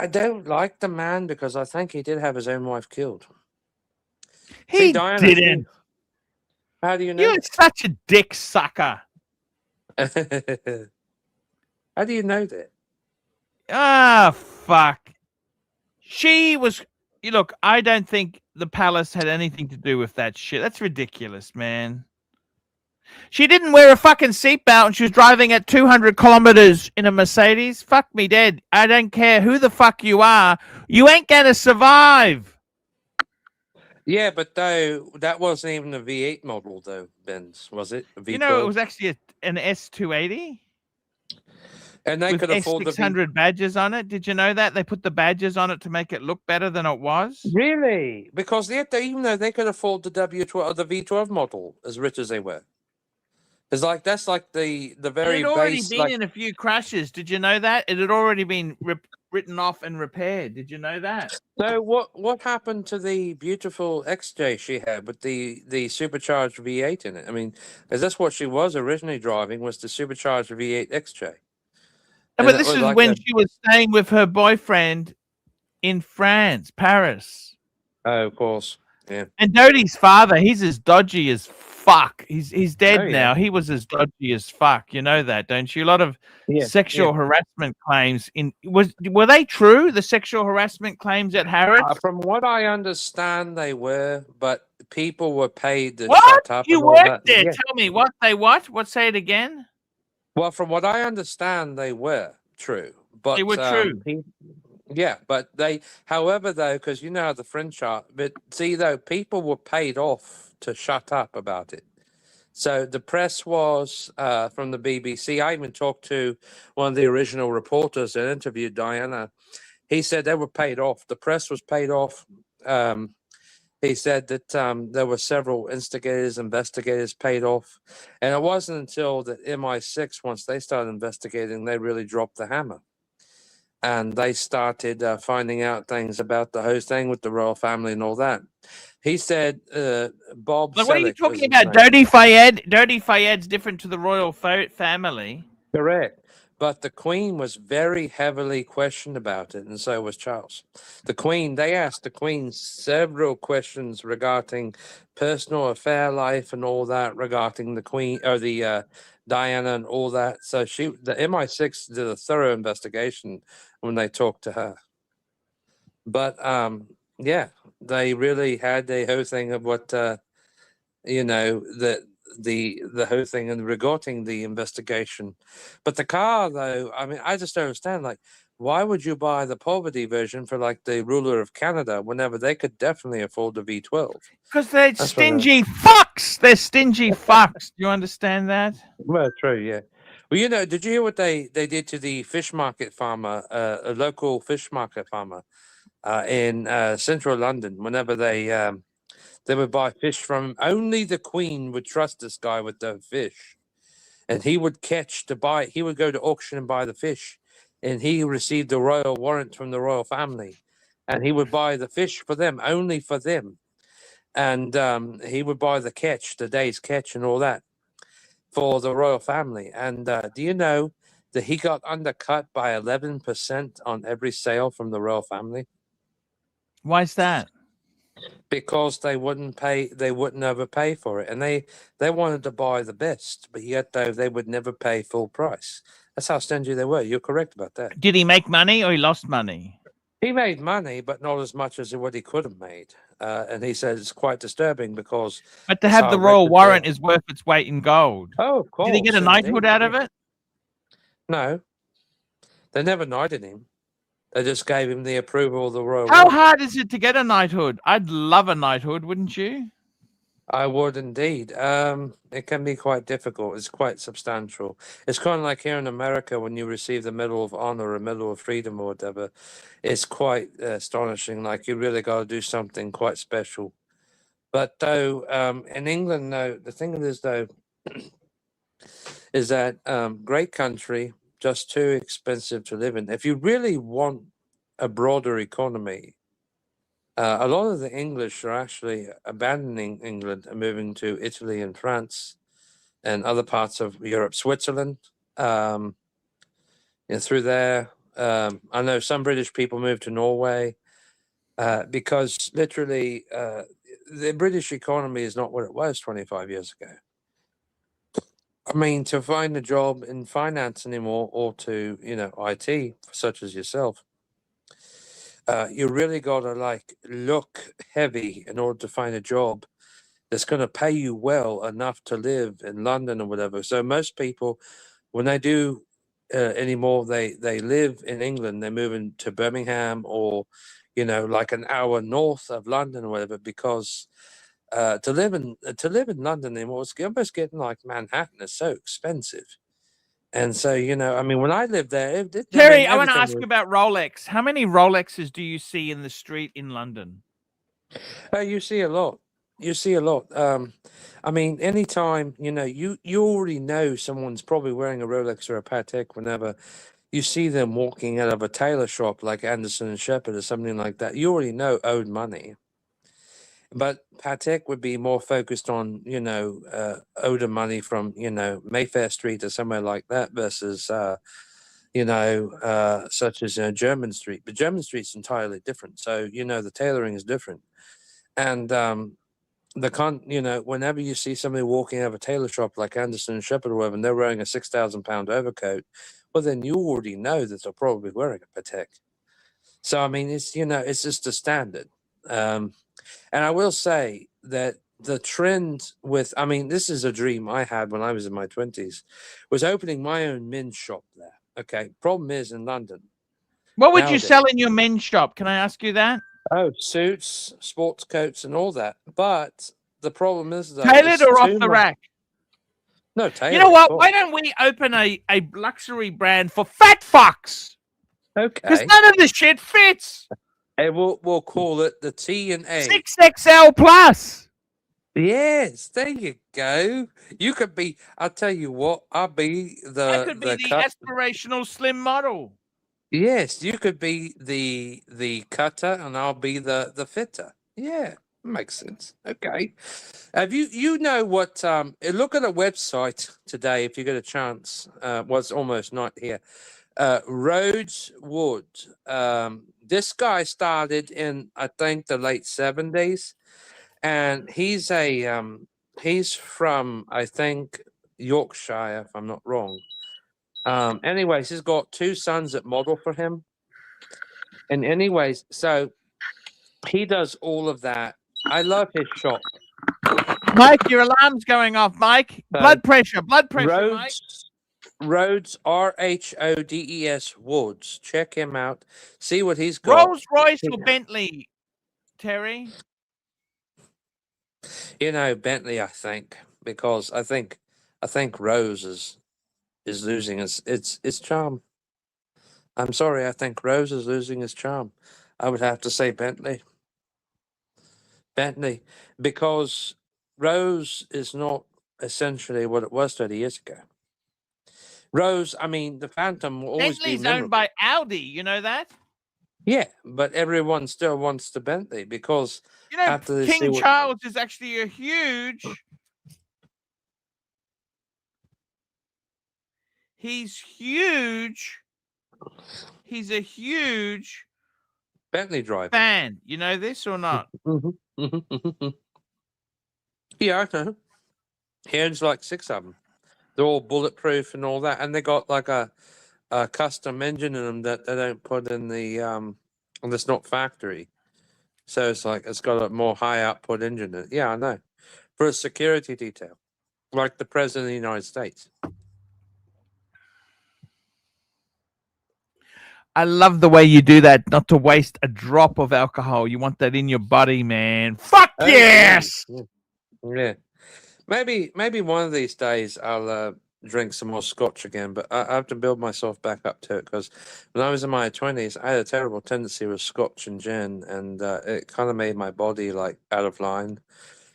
don't like the man because I think he did have his own wife killed. He didn't. How do you know? You're such a dick sucker. How do you know that? Ah, fuck. She was look, I don't think the palace had anything to do with that shit. That's ridiculous, man. She didn't wear a fucking seatbelt and she was driving at 200 kilometers in a Mercedes. Fuck me dead. I don't care who the fuck you are. You ain't gonna survive. Yeah, but though that wasn't even a V8 model, though, Benz, was it? A V12? You know, it was actually an S280. And they with could afford the S600 badges on it. Did you know that? They put the badges on it to make it look better than it was. Really? Because they even though they could afford the W12 or the V12 model, as rich as they were. It's like that's like the very It had already base. been in a few crashes. Did you know that? It had already been written off and repaired. Did you know that? So what happened to the beautiful XJ she had with the supercharged V8 in it? I mean, is that's what she was originally driving, was the supercharged V8 XJ? No, but this is like when she was staying with her boyfriend in France, Paris. Oh, of course. Yeah. And Dodie's father, he's as dodgy as fuck. He's dead now. He was as dodgy as fuck. You know that, don't you? A lot of sexual harassment claims were they true? The sexual harassment claims at Harrods? From what I understand, they were, but people were paid to what? Shut up. You worked there. Yeah. Tell me what they what? What? Say it again. Well, from what I understand, they were true, but they were true. Yeah, but however, though, because you know how the French are, but see, though, people were paid off to shut up about it. So the press was from the BBC. I even talked to one of the original reporters that interviewed Diana. He said they were paid off. The press was paid off. He said that there were several investigators paid off. And it wasn't until the MI6, once they started investigating, they really dropped the hammer. And they started finding out things about the whole thing with the royal family and all that. He said, Bob. But what are you talking about? Dirty Fayed? Dirty Fayed's different to the royal family. Correct. But the Queen was very heavily questioned about it, and so was Charles. The Queen, they asked the Queen several questions regarding personal affair life and all that, regarding the Queen or the Diana and all that. So the MI6 did a thorough investigation when they talked to her. But yeah, they really had the whole thing of what you know, the whole thing and regarding the investigation. But the car, though, I mean, I just don't understand. Like, why would you buy the poverty version for like the ruler of Canada whenever they could definitely afford the V12? Because they're stingy fucks. They're stingy fucks. Do you understand that? Well, true, yeah. Well, you know, did you hear what they did to the fish market farmer, a local fish market farmer in central London? Whenever they would buy fish from him. Only the Queen would trust this guy with the fish. And he would he would go to auction and buy the fish. And he received the royal warrant from the royal family. And he would buy the fish for them, only for them. And he would buy the catch, the day's catch and all that for the royal family. And do you know that he got undercut by 11% on every sale from the royal family? Why is that? Because they wouldn't overpay for it, and they wanted to buy the best, but yet though they would never pay full price. That's how stingy they were. You're correct about that. Did he make money or he lost money? He made money, but not as much as what he could have made. And he said it's quite disturbing because. But to have the royal warrant is worth its weight in gold. Oh, of course. Did he get a knighthood out of it? No, they never knighted him. They just gave him the approval of the royal. How hard is it to get a knighthood? I'd love a knighthood, wouldn't you? I would indeed. It can be quite difficult. It's quite substantial. It's kind of like here in America when you receive the Medal of Honor or Medal of Freedom or whatever. It's quite astonishing. Like you really got to do something quite special. But though in England, though, the thing is though, is that great country, just too expensive to live in. If you really want a broader economy, a lot of the English are actually abandoning England and moving to Italy and France and other parts of Europe, Switzerland. Through there, I know some British people move to Norway because literally the British economy is not what it was 25 years ago. I mean, to find a job in finance anymore or to, IT, such as yourself, you really got to like look heavy in order to find a job that's going to pay you well enough to live in London or whatever. So most people, when they do anymore, they live in England. They're moving to Birmingham or, you know, like an hour north of London or whatever, because to live in London anymore, it's almost getting like Manhattan. It's so expensive. And so, you know, I mean, when I lived there, Terry, I want to ask you about Rolex. How many Rolexes do you see in the street in London? You see a lot. You see a lot. I mean, anytime, you know, you already know someone's probably wearing a Rolex or a Patek whenever you see them walking out of a tailor shop like Anderson and Shepherd or something like that. You already know owed money. But Patek would be more focused on, you know, owed money from, you know, Mayfair Street or somewhere like that versus, you know, such as German Street. But German Street's entirely different. So, you know, the tailoring is different. And you know, whenever you see somebody walking out of a tailor shop like Anderson and Shepherd or whatever, and they're wearing a £6,000 overcoat, well, then you already know that they're probably wearing a Patek. So, I mean, it's, you know, it's just a standard. And I will say that the trend with, I mean, this is a dream I had when I was in my 20s, was opening my own men's shop there. Okay. Problem is in London. What would you sell in your men's shop? Can I ask you that? Oh, suits, sports coats, and all that. But the problem is that tailored or off the rack? No, tailored. You know what? Why don't we open a luxury brand for fat fucks? Okay. Because none of this shit fits. Hey, we'll call it the T&A. 6XL plus. Yes, there you go. You could be. I'll tell you what. I'll be I could be the aspirational slim model. Yes, you could be the cutter, and I'll be the fitter. Yeah, makes sense. Okay. Have you know what? Look at a website today if you get a chance. It's almost night here. Rhodes Wood. This guy started in, I think, the late 70s, and he's from, I think, Yorkshire, if I'm not wrong. Anyways, he's got 2 sons that model for him. And anyways, so he does all of that. I love his shop. Mike, your alarm's going off, Mike. Blood pressure, Rhodes, Mike. Rhodes, Rhodes Woods. Check him out. See what he's got. Rolls Royce or Bentley, Terry? You know, Bentley, I think, because I think Rose is losing its charm. I'm sorry, I think Rose is losing its charm. I would have to say Bentley. Bentley, because Rose is not essentially what it was 30 years ago. Rose, I mean, the Phantom will always be Bentley's owned by Audi, you know that? Yeah, but everyone still wants the Bentley because you know, King Charles is actually a huge. He's huge. He's a huge Bentley driver fan. You know this or not? Yeah, I know. He owns like 6 of them. They're all bulletproof and all that, and they got like a custom engine in them that they don't put in the that's not factory. So it's like it's got a more high output engine in it. Yeah, I know. For a security detail, like the President of the United States. I love the way you do that, not to waste a drop of alcohol. You want that in your body, man. Fuck yes! Yeah. Maybe one of these days I'll drink some more scotch again, but I have to build myself back up to it because when I was in my 20s, I had a terrible tendency with scotch and gin, and it kind of made my body like out of line.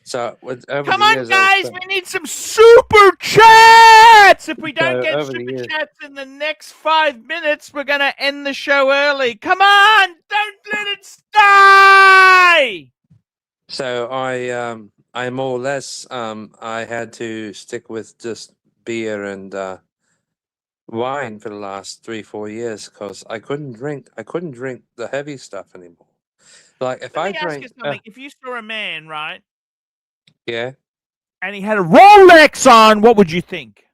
So come on, guys, we need some super chats. If we don't get super chats in the next 5 minutes, we're gonna end the show early. Come on, don't let it die. So I more or less I had to stick with just beer and wine for the last 3-4 years because I couldn't drink the heavy stuff anymore. Like if I drank, if you saw a man, right? Yeah. And he had a Rolex on, what would you think?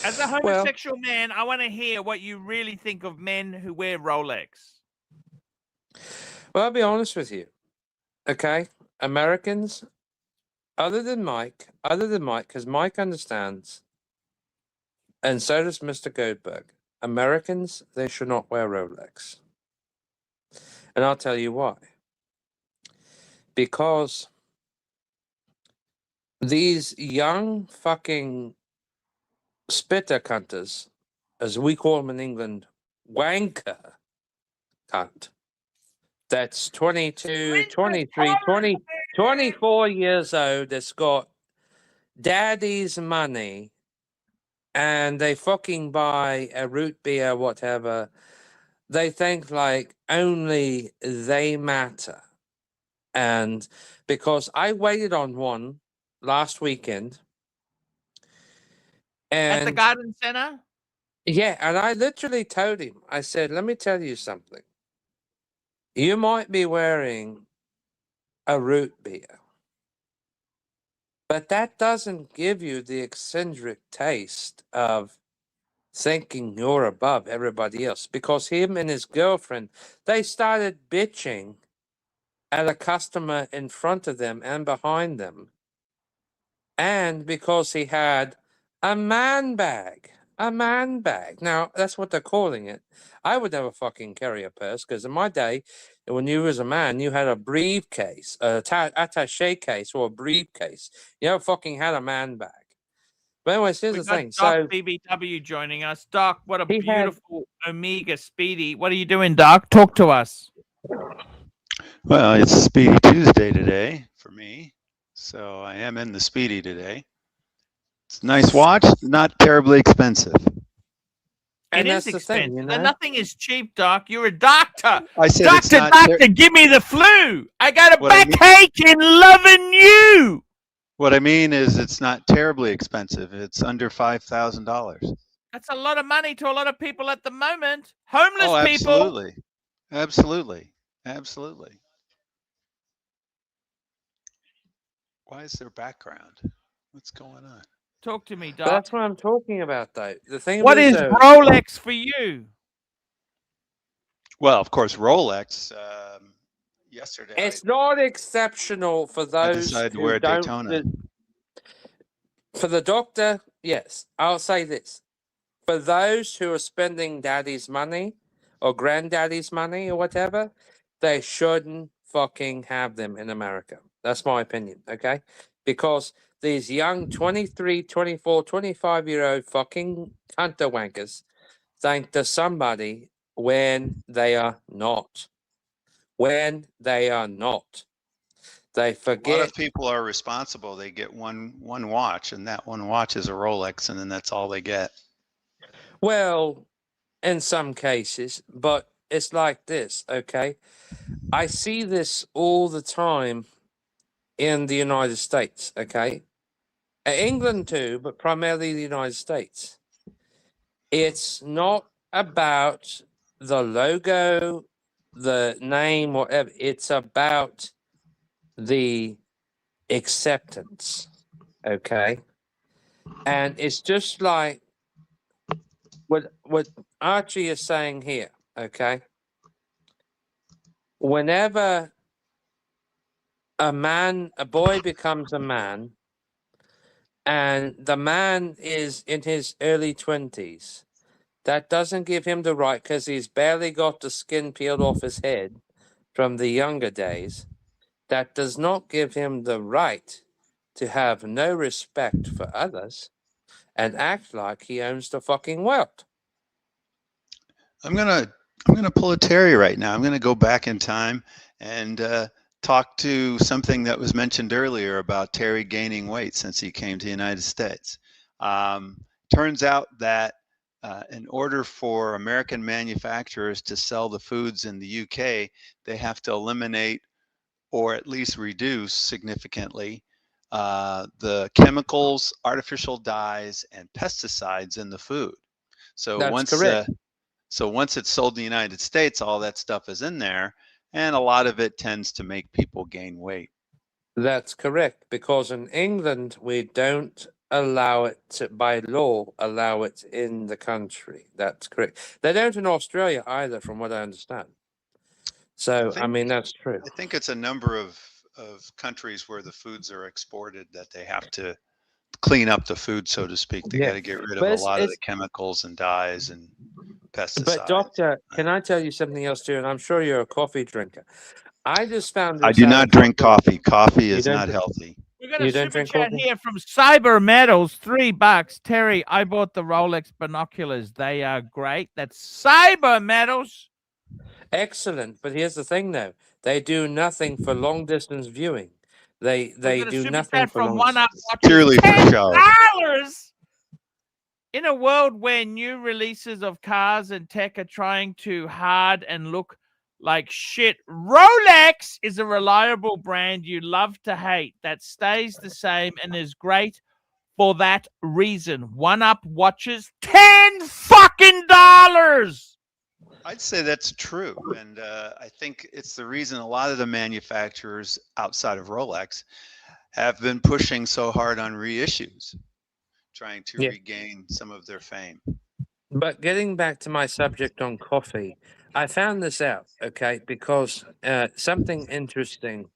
As a homosexual man, I want to hear what you really think of men who wear Rolex. Well, I'll be honest with you. Okay, Americans, other than Mike, because Mike understands, and so does Mr. Goldberg. Americans, they should not wear Rolex. And I'll tell you why. Because these young fucking spitter cunters, as we call them in England, wanker cunt, that's 22, 23, 20, 24 years old, that's got daddy's money, and they fucking buy a root beer, whatever. They think like only they matter. And because I waited on one last weekend. And at the garden center? Yeah, and I literally told him, I said, let me tell you something. You might be wearing a root beer, but that doesn't give you the eccentric taste of thinking you're above everybody else. Because him and his girlfriend, they started bitching at a customer in front of them and behind them. And because he had a man bag. A man bag. Now, that's what they're calling it. I would never fucking carry a purse, because in my day, when you was a man, you had a briefcase, a attaché case or a briefcase. You never fucking had a man bag. But anyways, here's the thing. Doc BBW joining us. Doc, what a beautiful Omega Speedy. What are you doing, Doc? Talk to us. Well, it's Speedy Tuesday today for me, so I am in the Speedy today. It's a nice watch, not terribly expensive. It is expensive. You know? Nothing is cheap, Doc. You're a doctor. I said doctor, give me the flu. I got a backache in loving you. What I mean is it's not terribly expensive. It's under $5,000. That's a lot of money to a lot of people at the moment. Homeless people. Absolutely. Absolutely. Absolutely. Why is there background? What's going on? Talk to me, Doc. That's what I'm talking about, though. The thing. What is Rolex for you? Well, of course, Rolex. Yesterday, it's not exceptional for those I decided to wear Daytona. For the doctor, yes. I'll say this: for those who are spending daddy's money or granddaddy's money or whatever, they shouldn't fucking have them in America. That's my opinion, okay? Because these young 23, 24, 25-year-old fucking hunter wankers think they're somebody when they are not. When they are not. They forget. A lot of people are responsible. They get one watch, and that one watch is a Rolex, and then that's all they get. Well, in some cases, but it's like this, okay? I see this all the time in the United States, okay? England too, but primarily the United States. It's not about the logo, the name, whatever. It's about the acceptance, okay? And it's just like what Archie is saying here, okay? Whenever a boy becomes a man, and the man is in his early 20s, that doesn't give him the right, because he's barely got the skin peeled off his head from the younger days. That does not give him the right to have no respect for others and act like he owns the fucking world. I'm gonna pull a Terry right now. I'm gonna go back in time and talk to something that was mentioned earlier about Terry gaining weight since he came to the United States. Turns out that in order for American manufacturers to sell the foods in the UK, they have to eliminate or at least reduce significantly the chemicals, artificial dyes, and pesticides in the food. So once it's sold in the United States, all that stuff is in there, and a lot of it tends to make people gain weight. That's correct, because in England, we don't allow it to, by law, allow it in the country. That's correct. They don't in Australia either, from what I understand. So I mean, that's true. I think it's a number of countries where the foods are exported that they have to clean up the food, so to speak. They got to get rid of a lot of the chemicals and dyes and pesticides. But doctor, can I tell you something else too? And I'm sure you're a coffee drinker. I just found this I do not drink coffee. Coffee is not healthy. We got a super chat here from Cyber Metals, $3. Terry, I bought the Rolex binoculars. They are great. That's Cyber Metals. Excellent. But here's the thing, though. They do nothing for long distance viewing. They do nothing for long distance. Purely for show. $10. In a world where new releases of cars and tech are trying too hard and look like shit, Rolex is a reliable brand you love to hate that stays the same and is great for that reason. One-up watches, $10 fucking dollars. I'd say that's true, and I think it's the reason a lot of the manufacturers outside of Rolex have been pushing so hard on reissues, trying to regain some of their fame. But getting back to my subject on coffee, I found this out, okay, because something interesting.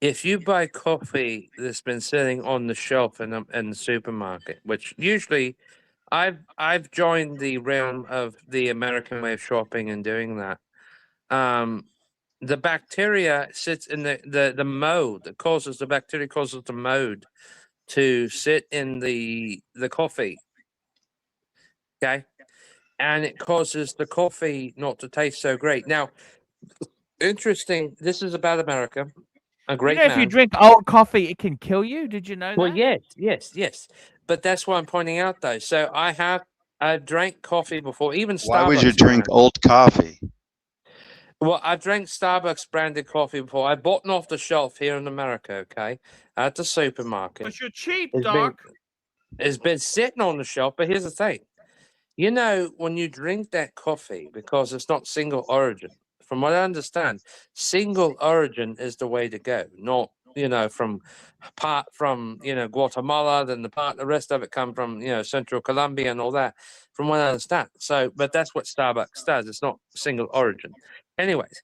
If you buy coffee that's been sitting on the shelf in the supermarket, which usually I've joined the realm of the American way of shopping and doing that. The bacteria sits in the mold that causes the bacteria causes the mold to sit in the coffee. Okay. And it causes the coffee not to taste so great. Now, interesting. This is about America. A great if you drink old coffee, it can kill you. Did you know that? Well, yes. But that's what I'm pointing out, though. So I've drank coffee before, even Starbucks. Why would you drink old coffee? Well, I've drank Starbucks branded coffee before. I bought it off the shelf here in America, okay, at the supermarket. But you're cheap, Doc. It's been sitting on the shelf, but here's the thing. You know, when you drink that coffee, because it's not single origin, from what I understand, single origin is the way to go, not, from Guatemala, then the rest of it come from, Central Colombia and all that, from what I understand. So, but that's what Starbucks does. It's not single origin. Anyways,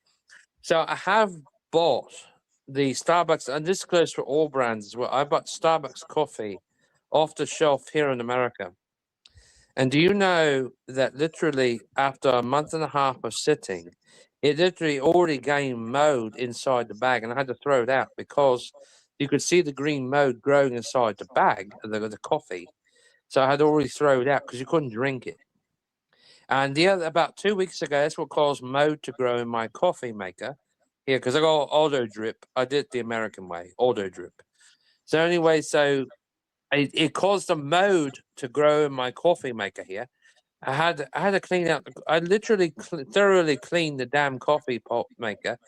so I have bought the Starbucks, and this goes for all brands as well. I bought Starbucks coffee off the shelf here in America. And do you know that literally after a month and a half of sitting, it literally already gained mold inside the bag, and I had to throw it out because you could see the green mold growing inside the bag of the coffee. So I had already thrown it out because you couldn't drink it. And about 2 weeks ago, that's what caused mold to grow in my coffee maker here, because I got auto drip. I did the American way, auto drip. So anyway, it caused the mold to grow in my coffee maker here. I had to clean out. I literally thoroughly cleaned the damn coffee pot maker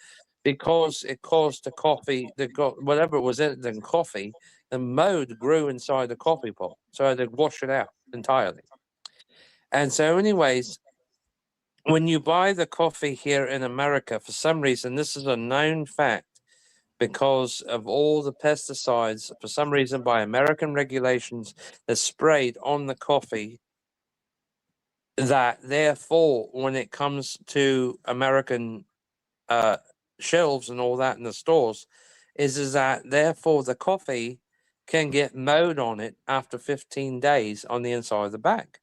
because it caused the coffee that got whatever was in it in coffee. The mold grew inside the coffee pot, so I had to wash it out entirely. And so, anyways, when you buy the coffee here in America, for some reason, this is a known fact. Because of all the pesticides, for some reason, by American regulations, that's sprayed on the coffee, that therefore, when it comes to American shelves and all that in the stores, is that therefore the coffee can get mold on it after 15 days on the inside of the bag.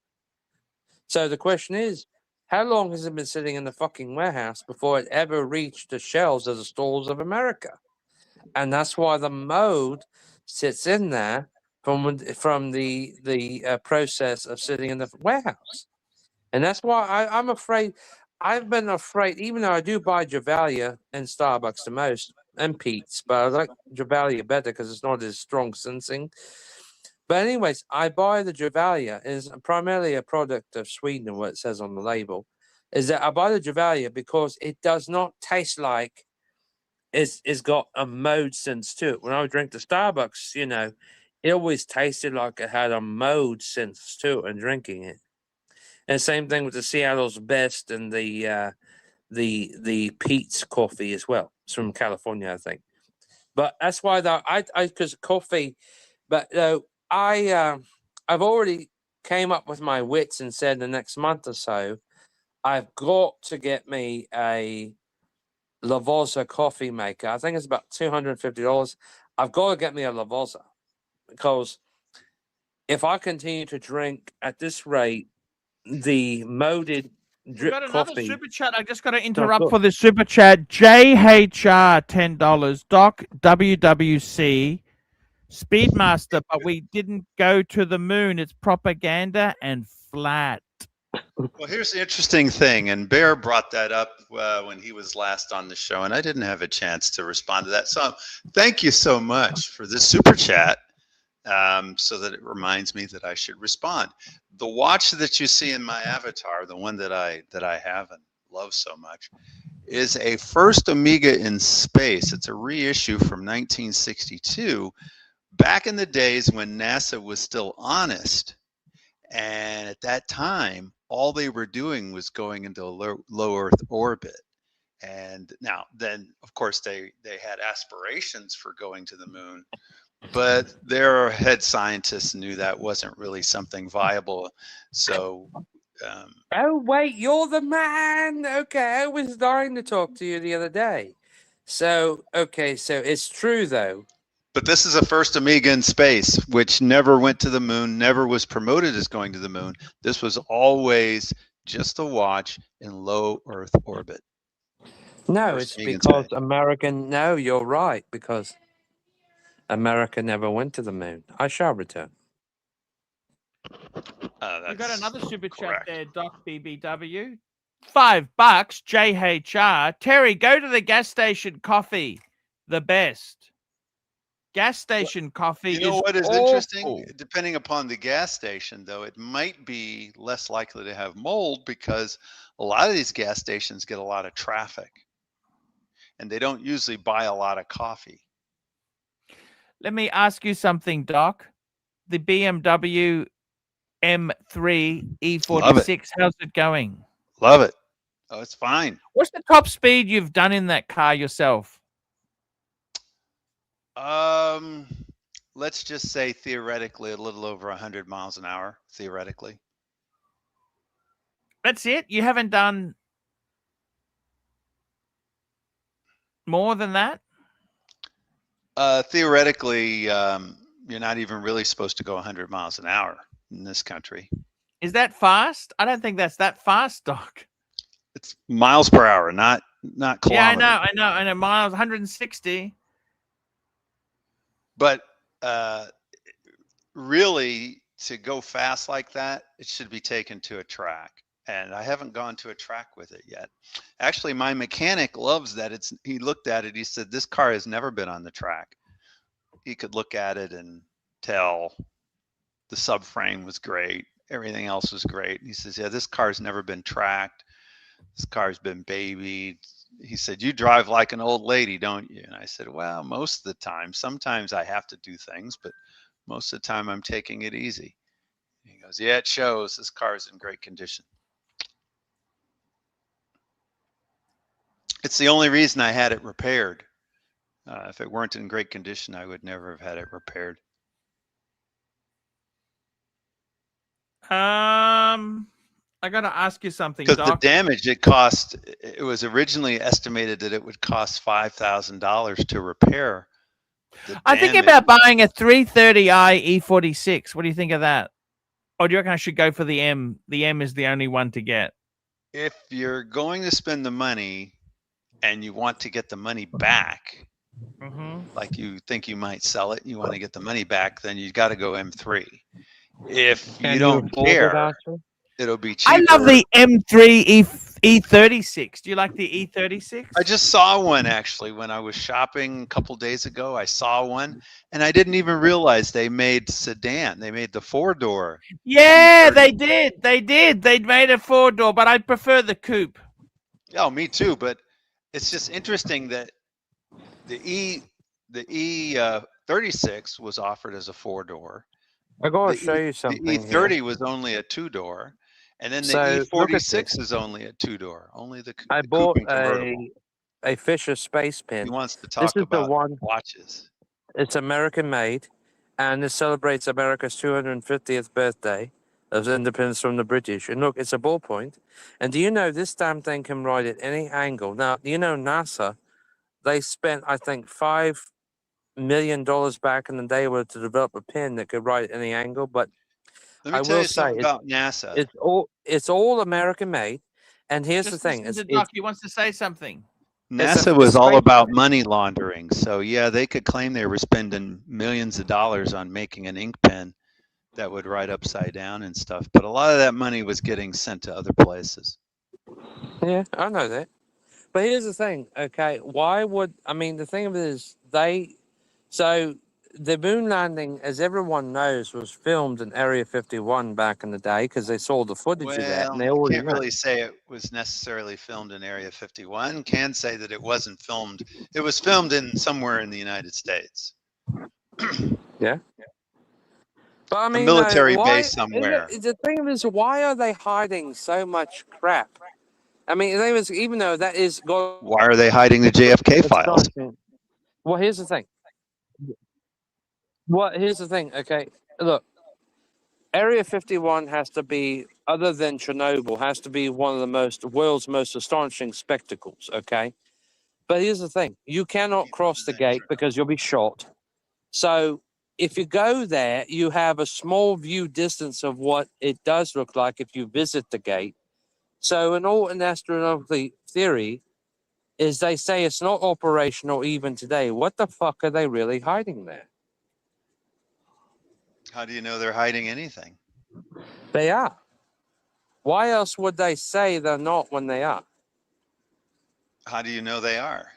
So the question is, how long has it been sitting in the fucking warehouse before it ever reached the shelves of the stores of America? And that's why the mold sits in there from the process of sitting in the warehouse. And that's why I'm afraid. I've been afraid, even though I do buy Javalia and Starbucks the most, and Pete's, but I like Javalia better because it's not as strong sensing. But anyways, I buy the Javalia. It's primarily a product of Sweden, what it says on the label, is that I buy the Javalia because it does not taste like it's got a mold sense to it. When I would drink the Starbucks, it always tasted like it had a mold sense to it and drinking it. And same thing with the Seattle's Best and the Pete's coffee as well. It's from California, I think. But that's why because coffee, but I've already came up with my wits and said the next month or so, I've got to get me a Lavosa coffee maker. I think it's about $250. I've got to get me a Lavosa because if I continue to drink at this rate, the moded We've got drip another coffee. super chat. I just got to interrupt for the super chat. JHR $10. Doc WWC Speedmaster, but we didn't go to the moon. It's propaganda and flat. Well, here's the interesting thing, and Bear brought that up when he was last on the show, and I didn't have a chance to respond to that. So thank you so much for this super chat, so that it reminds me that I should respond. The watch that you see in my avatar, the one that I have and love so much, is a first Omega in space. It's a reissue from 1962, back in the days when NASA was still honest. And at that time, all they were doing was going into a low Earth orbit. And now, then, of course, they had aspirations for going to the moon, but their head scientists knew that wasn't really something viable. So, oh, wait, you're the man. Okay, I was dying to talk to you the other day. So, okay, so it's true, though. But this is a first Omega in space, which never went to the moon, never was promoted as going to the moon. This was always just a watch in low Earth orbit. No, First it's Omega in because space. American. No, you're right, because America never went to the moon. I shall return. We got another super correct. chat there, Doc BBW. $5, JHR. Terry, go to the gas station coffee. The best. Gas station coffee. You know what is awful. interesting? Depending upon the gas station, though, it might be less likely to have mold because a lot of these gas stations get a lot of traffic, and they don't usually buy a lot of coffee. Let me ask you something, Doc. The BMW M3 E46, how's it going? Love it. Oh, it's fine. What's the top speed you've done in that car yourself? Let's just say theoretically a little over 100 miles an hour, theoretically. That's it? You haven't done more than that? Theoretically, you're not even really supposed to go 100 miles an hour in this country. Is that fast? I don't think that's that fast, Doc. It's miles per hour, not kilometers. Yeah, I know. Miles, 160. But really, to go fast like that, it should be taken to a track. And I haven't gone to a track with it yet. Actually, my mechanic loves that. He looked at it. He said, this car has never been on the track. He could look at it and tell the subframe was great. Everything else was great. And he says, yeah, this car's never been tracked. This car's been babied. He said, you drive like an old lady, don't you? And I said, well, most of the time. Sometimes I have to do things, but most of the time I'm taking it easy. And he goes, yeah, it shows. This car is in great condition. It's the only reason I had it repaired. If it weren't in great condition, I would never have had it repaired. I got to ask you something, Because Doc. the damage it was originally estimated that it would cost $5,000 to repair. I'm thinking about buying a 330i E46. What do you think of that? Or do you reckon I should go for the M? The M is the only one to get. If you're going to spend the money and you want to get the money back, like you think you might sell it, you want to get the money back, then you got to go M3. If you don't care, it'll be cheaper. I love the M3 E36. Do you like the E36? I just saw one actually when I was shopping a couple days ago. I saw one, and I didn't even realize they made sedan. They made the 4-door. Yeah, they did. They did. They made a 4-door, but I prefer the coupe. Oh, me too. But it's just interesting that the E36 was offered as a 4-door. I gotta show you something. The E30 was only a 2-door, and then the E46 is only a 2-door. Only the I bought a Fisher Space Pin. He wants to talk about watches. It's American made, and it celebrates America's 250th birthday. of independence from the British. And look, it's a ballpoint. And do you know this damn thing can write at any angle? Now, you know, NASA, they spent, I think, $5 million back in the day to develop a pen that could write at any angle. But let me tell you something about NASA. It's all American made. And here's the thing. Doc, he wants to say something. NASA was all about money laundering. So yeah, they could claim they were spending millions of dollars on making an ink pen that would write upside down and stuff. But a lot of that money was getting sent to other places. Yeah, I know that. But here's the thing, okay? The thing of it is so the moon landing, as everyone knows, was filmed in Area 51 back in the day because they saw the footage of that. And they already can't really say it was necessarily filmed in Area 51. Can say that it wasn't filmed. It was filmed in somewhere in the United States. Yeah. But I mean, a military base somewhere. The thing is, why are they hiding so much crap? I mean, even though that is... Why are they hiding the JFK files? Well, here's the thing. Okay? Look, Area 51 has to be, other than Chernobyl, has to be one of the world's most astonishing spectacles, okay? But here's the thing. You cannot cross the gate because you'll be shot. So if you go there, you have a small view distance of what it does look like if you visit the gate. So an astronomical theory is they say it's not operational even today. What the fuck are they really hiding there? How do you know they're hiding anything? They are. Why else would they say they're not when they are? How do you know they are?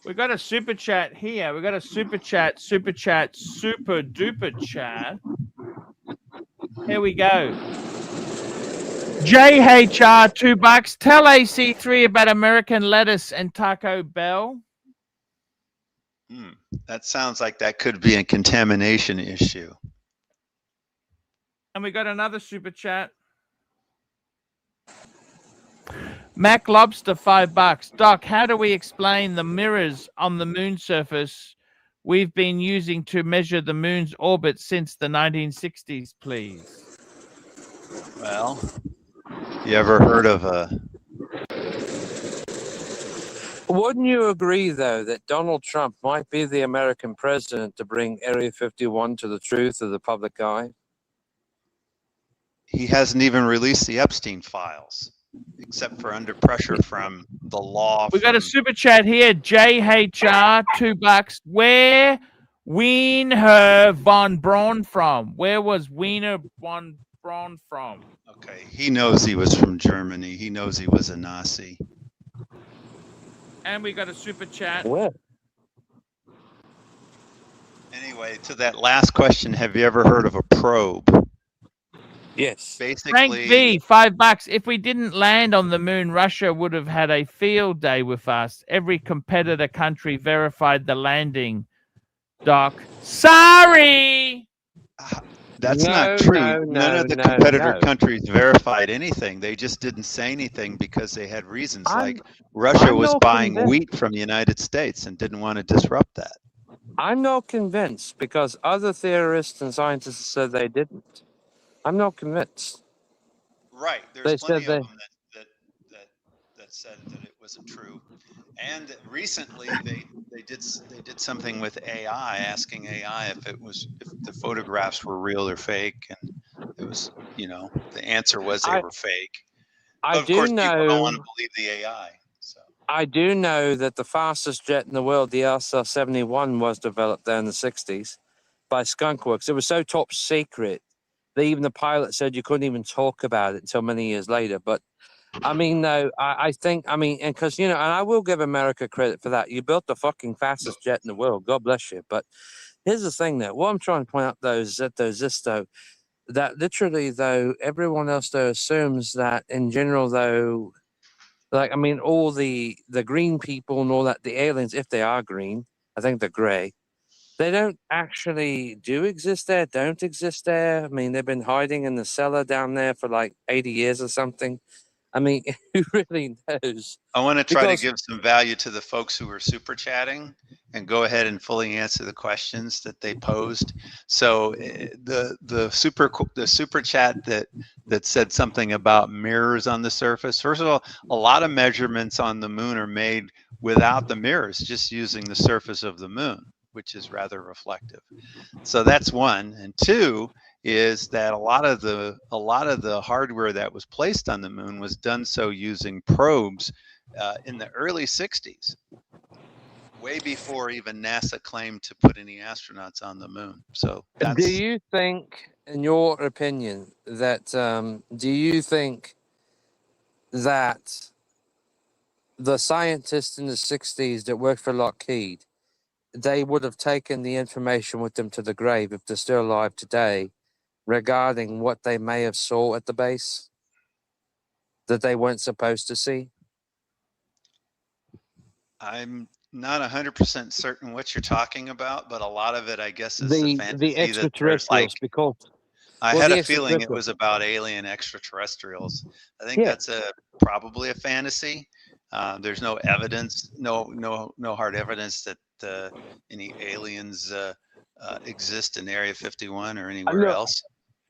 We got a super chat here. We got a super duper chat. Here we go. JHR $2. Tell AC3 about American lettuce and Taco Bell. That sounds like that could be a contamination issue. And we got another super chat. Mac Lobster $5. Doc, how do we explain the mirrors on the moon surface we've been using to measure the moon's orbit since the 1960s, please? Well, you ever heard of a... Wouldn't you agree, though, that Donald Trump might be the American president to bring Area 51 to the truth of the public eye? He hasn't even released the Epstein files, except for under pressure from the law. We got a super chat here. JHR $2. Where Wiener von Braun from? Where was Wiener von Braun from? Okay, he knows he was from Germany. He knows he was a Nazi. And we got a super chat. Where? Anyway, to that last question, have you ever heard of a probe? Yes. Basically, Frank V, $5. If we didn't land on the moon, Russia would have had a field day with us. Every competitor country verified the landing. Doc, sorry. That's not true. None of the competitor countries verified anything. They just didn't say anything because they had reasons. Like Russia was buying wheat from the United States and didn't want to disrupt that. I'm not convinced because other theorists and scientists said they didn't. I'm not convinced. Right. There's plenty of them that said that it wasn't true. And recently they did something with AI, asking AI if the photographs were real or fake, and it was, the answer was they were fake. But of course, people don't want to believe the AI. So I do know that the fastest jet in the world, the RC-71, was developed there in the 60s by Skunkworks. It was so top secret that even the pilot said you couldn't even talk about it until many years later. But I mean, no, I think, and because, and I will give America credit for that. You built the fucking fastest jet in the world. God bless you. But here's the thing, though. What I'm trying to point out, though, is that that literally, though, everyone else, though, assumes that in general, though, like, all the green people and all that, the aliens, if they are green, I think they're gray. They don't actually exist there, don't exist there. They've been hiding in the cellar down there for like 80 years or something. I mean, who really knows? I want to try to give some value to the folks who are super chatting and go ahead and fully answer the questions that they posed. So the super chat that said something about mirrors on the surface. First of all, a lot of measurements on the moon are made without the mirrors, just using the surface of the moon, which is rather reflective. So that's one. And two is that a lot of the hardware that was placed on the moon was done so using probes in the early 60s, way before even NASA claimed to put any astronauts on the moon. So do you think, in your opinion, that the scientists in the 60s that worked for Lockheed, they would have taken the information with them to the grave if they're still alive today regarding what they may have saw at the base that they weren't supposed to see? I'm not 100% certain what you're talking about, but a lot of it, I guess, is the fantasy extraterrestrials, because I had a feeling it was about alien extraterrestrials. I think that's probably a fantasy. There's no evidence, no hard evidence that any aliens exist in Area 51 or anywhere else.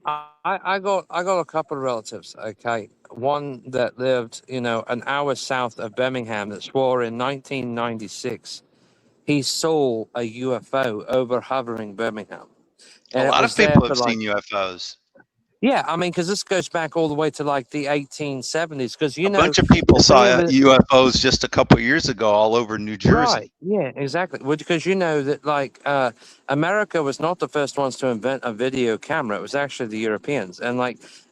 I got a couple of relatives. Okay, one that lived, an hour south of Birmingham, that swore in 1996 he saw a UFO over hovering Birmingham. And a lot of people have seen UFOs. Yeah, I mean, because this goes back all the way to like the 1870s. Because a bunch of people saw UFOs just a couple of years ago all over New Jersey. Right. Yeah, exactly. Well, because that America was not the first ones to invent a video camera. It was actually the Europeans, and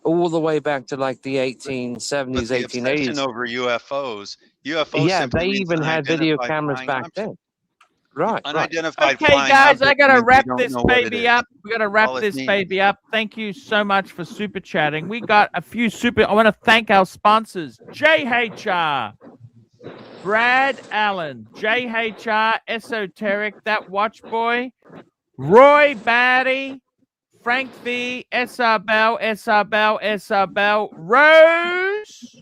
all the way back to the 1870s, but the 1880s. Over UFOs. Yeah, they even had video cameras back then. Right. Unidentified okay, guys, I gotta wrap this baby up. We gotta wrap this baby up. Thank you so much for super chatting. We got a few I want to thank our sponsors: JHR, Brad Allen, JHR, Esoteric, That Watch Boy, Roy Batty, Frank V, SR Bell, Rose,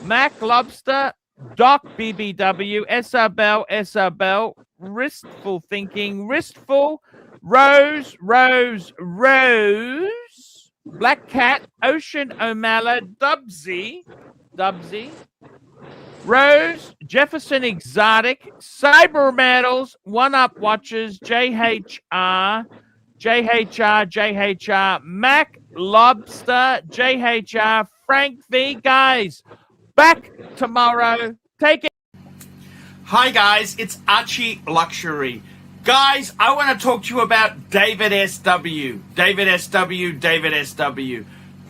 Mac Lobster, Doc BBW, SR Bell, Ristful Thinking, Ristful, Rose, Black Cat, Ocean O'Malley, Dubsy, Rose, Jefferson Exotic, Cyber Metals, One Up Watches, JHR, Mac Lobster, JHR, Frank V. Guys, back tomorrow. Take it. Hi, guys. It's ArchieLuxury. Guys, I want to talk to you about David SW.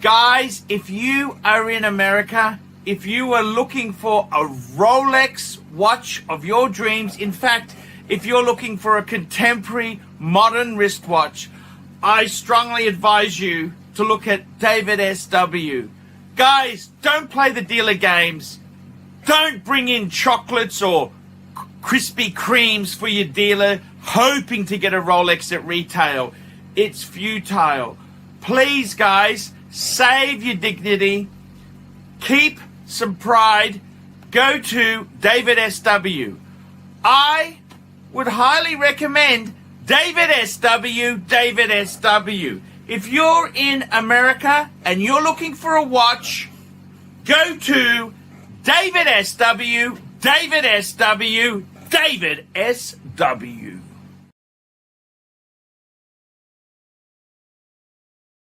Guys, if you are in America, if you are looking for a Rolex watch of your dreams, in fact, if you're looking for a contemporary modern wristwatch, I strongly advise you to look at David SW. Guys, don't play the dealer games. Don't bring in chocolates or Krispy Kremes for your dealer hoping to get a Rolex at retail. It's futile. Please, guys, save your dignity. Keep some pride. Go to David SW. I would highly recommend David SW. If you're in America and you're looking for a watch, go to David SW.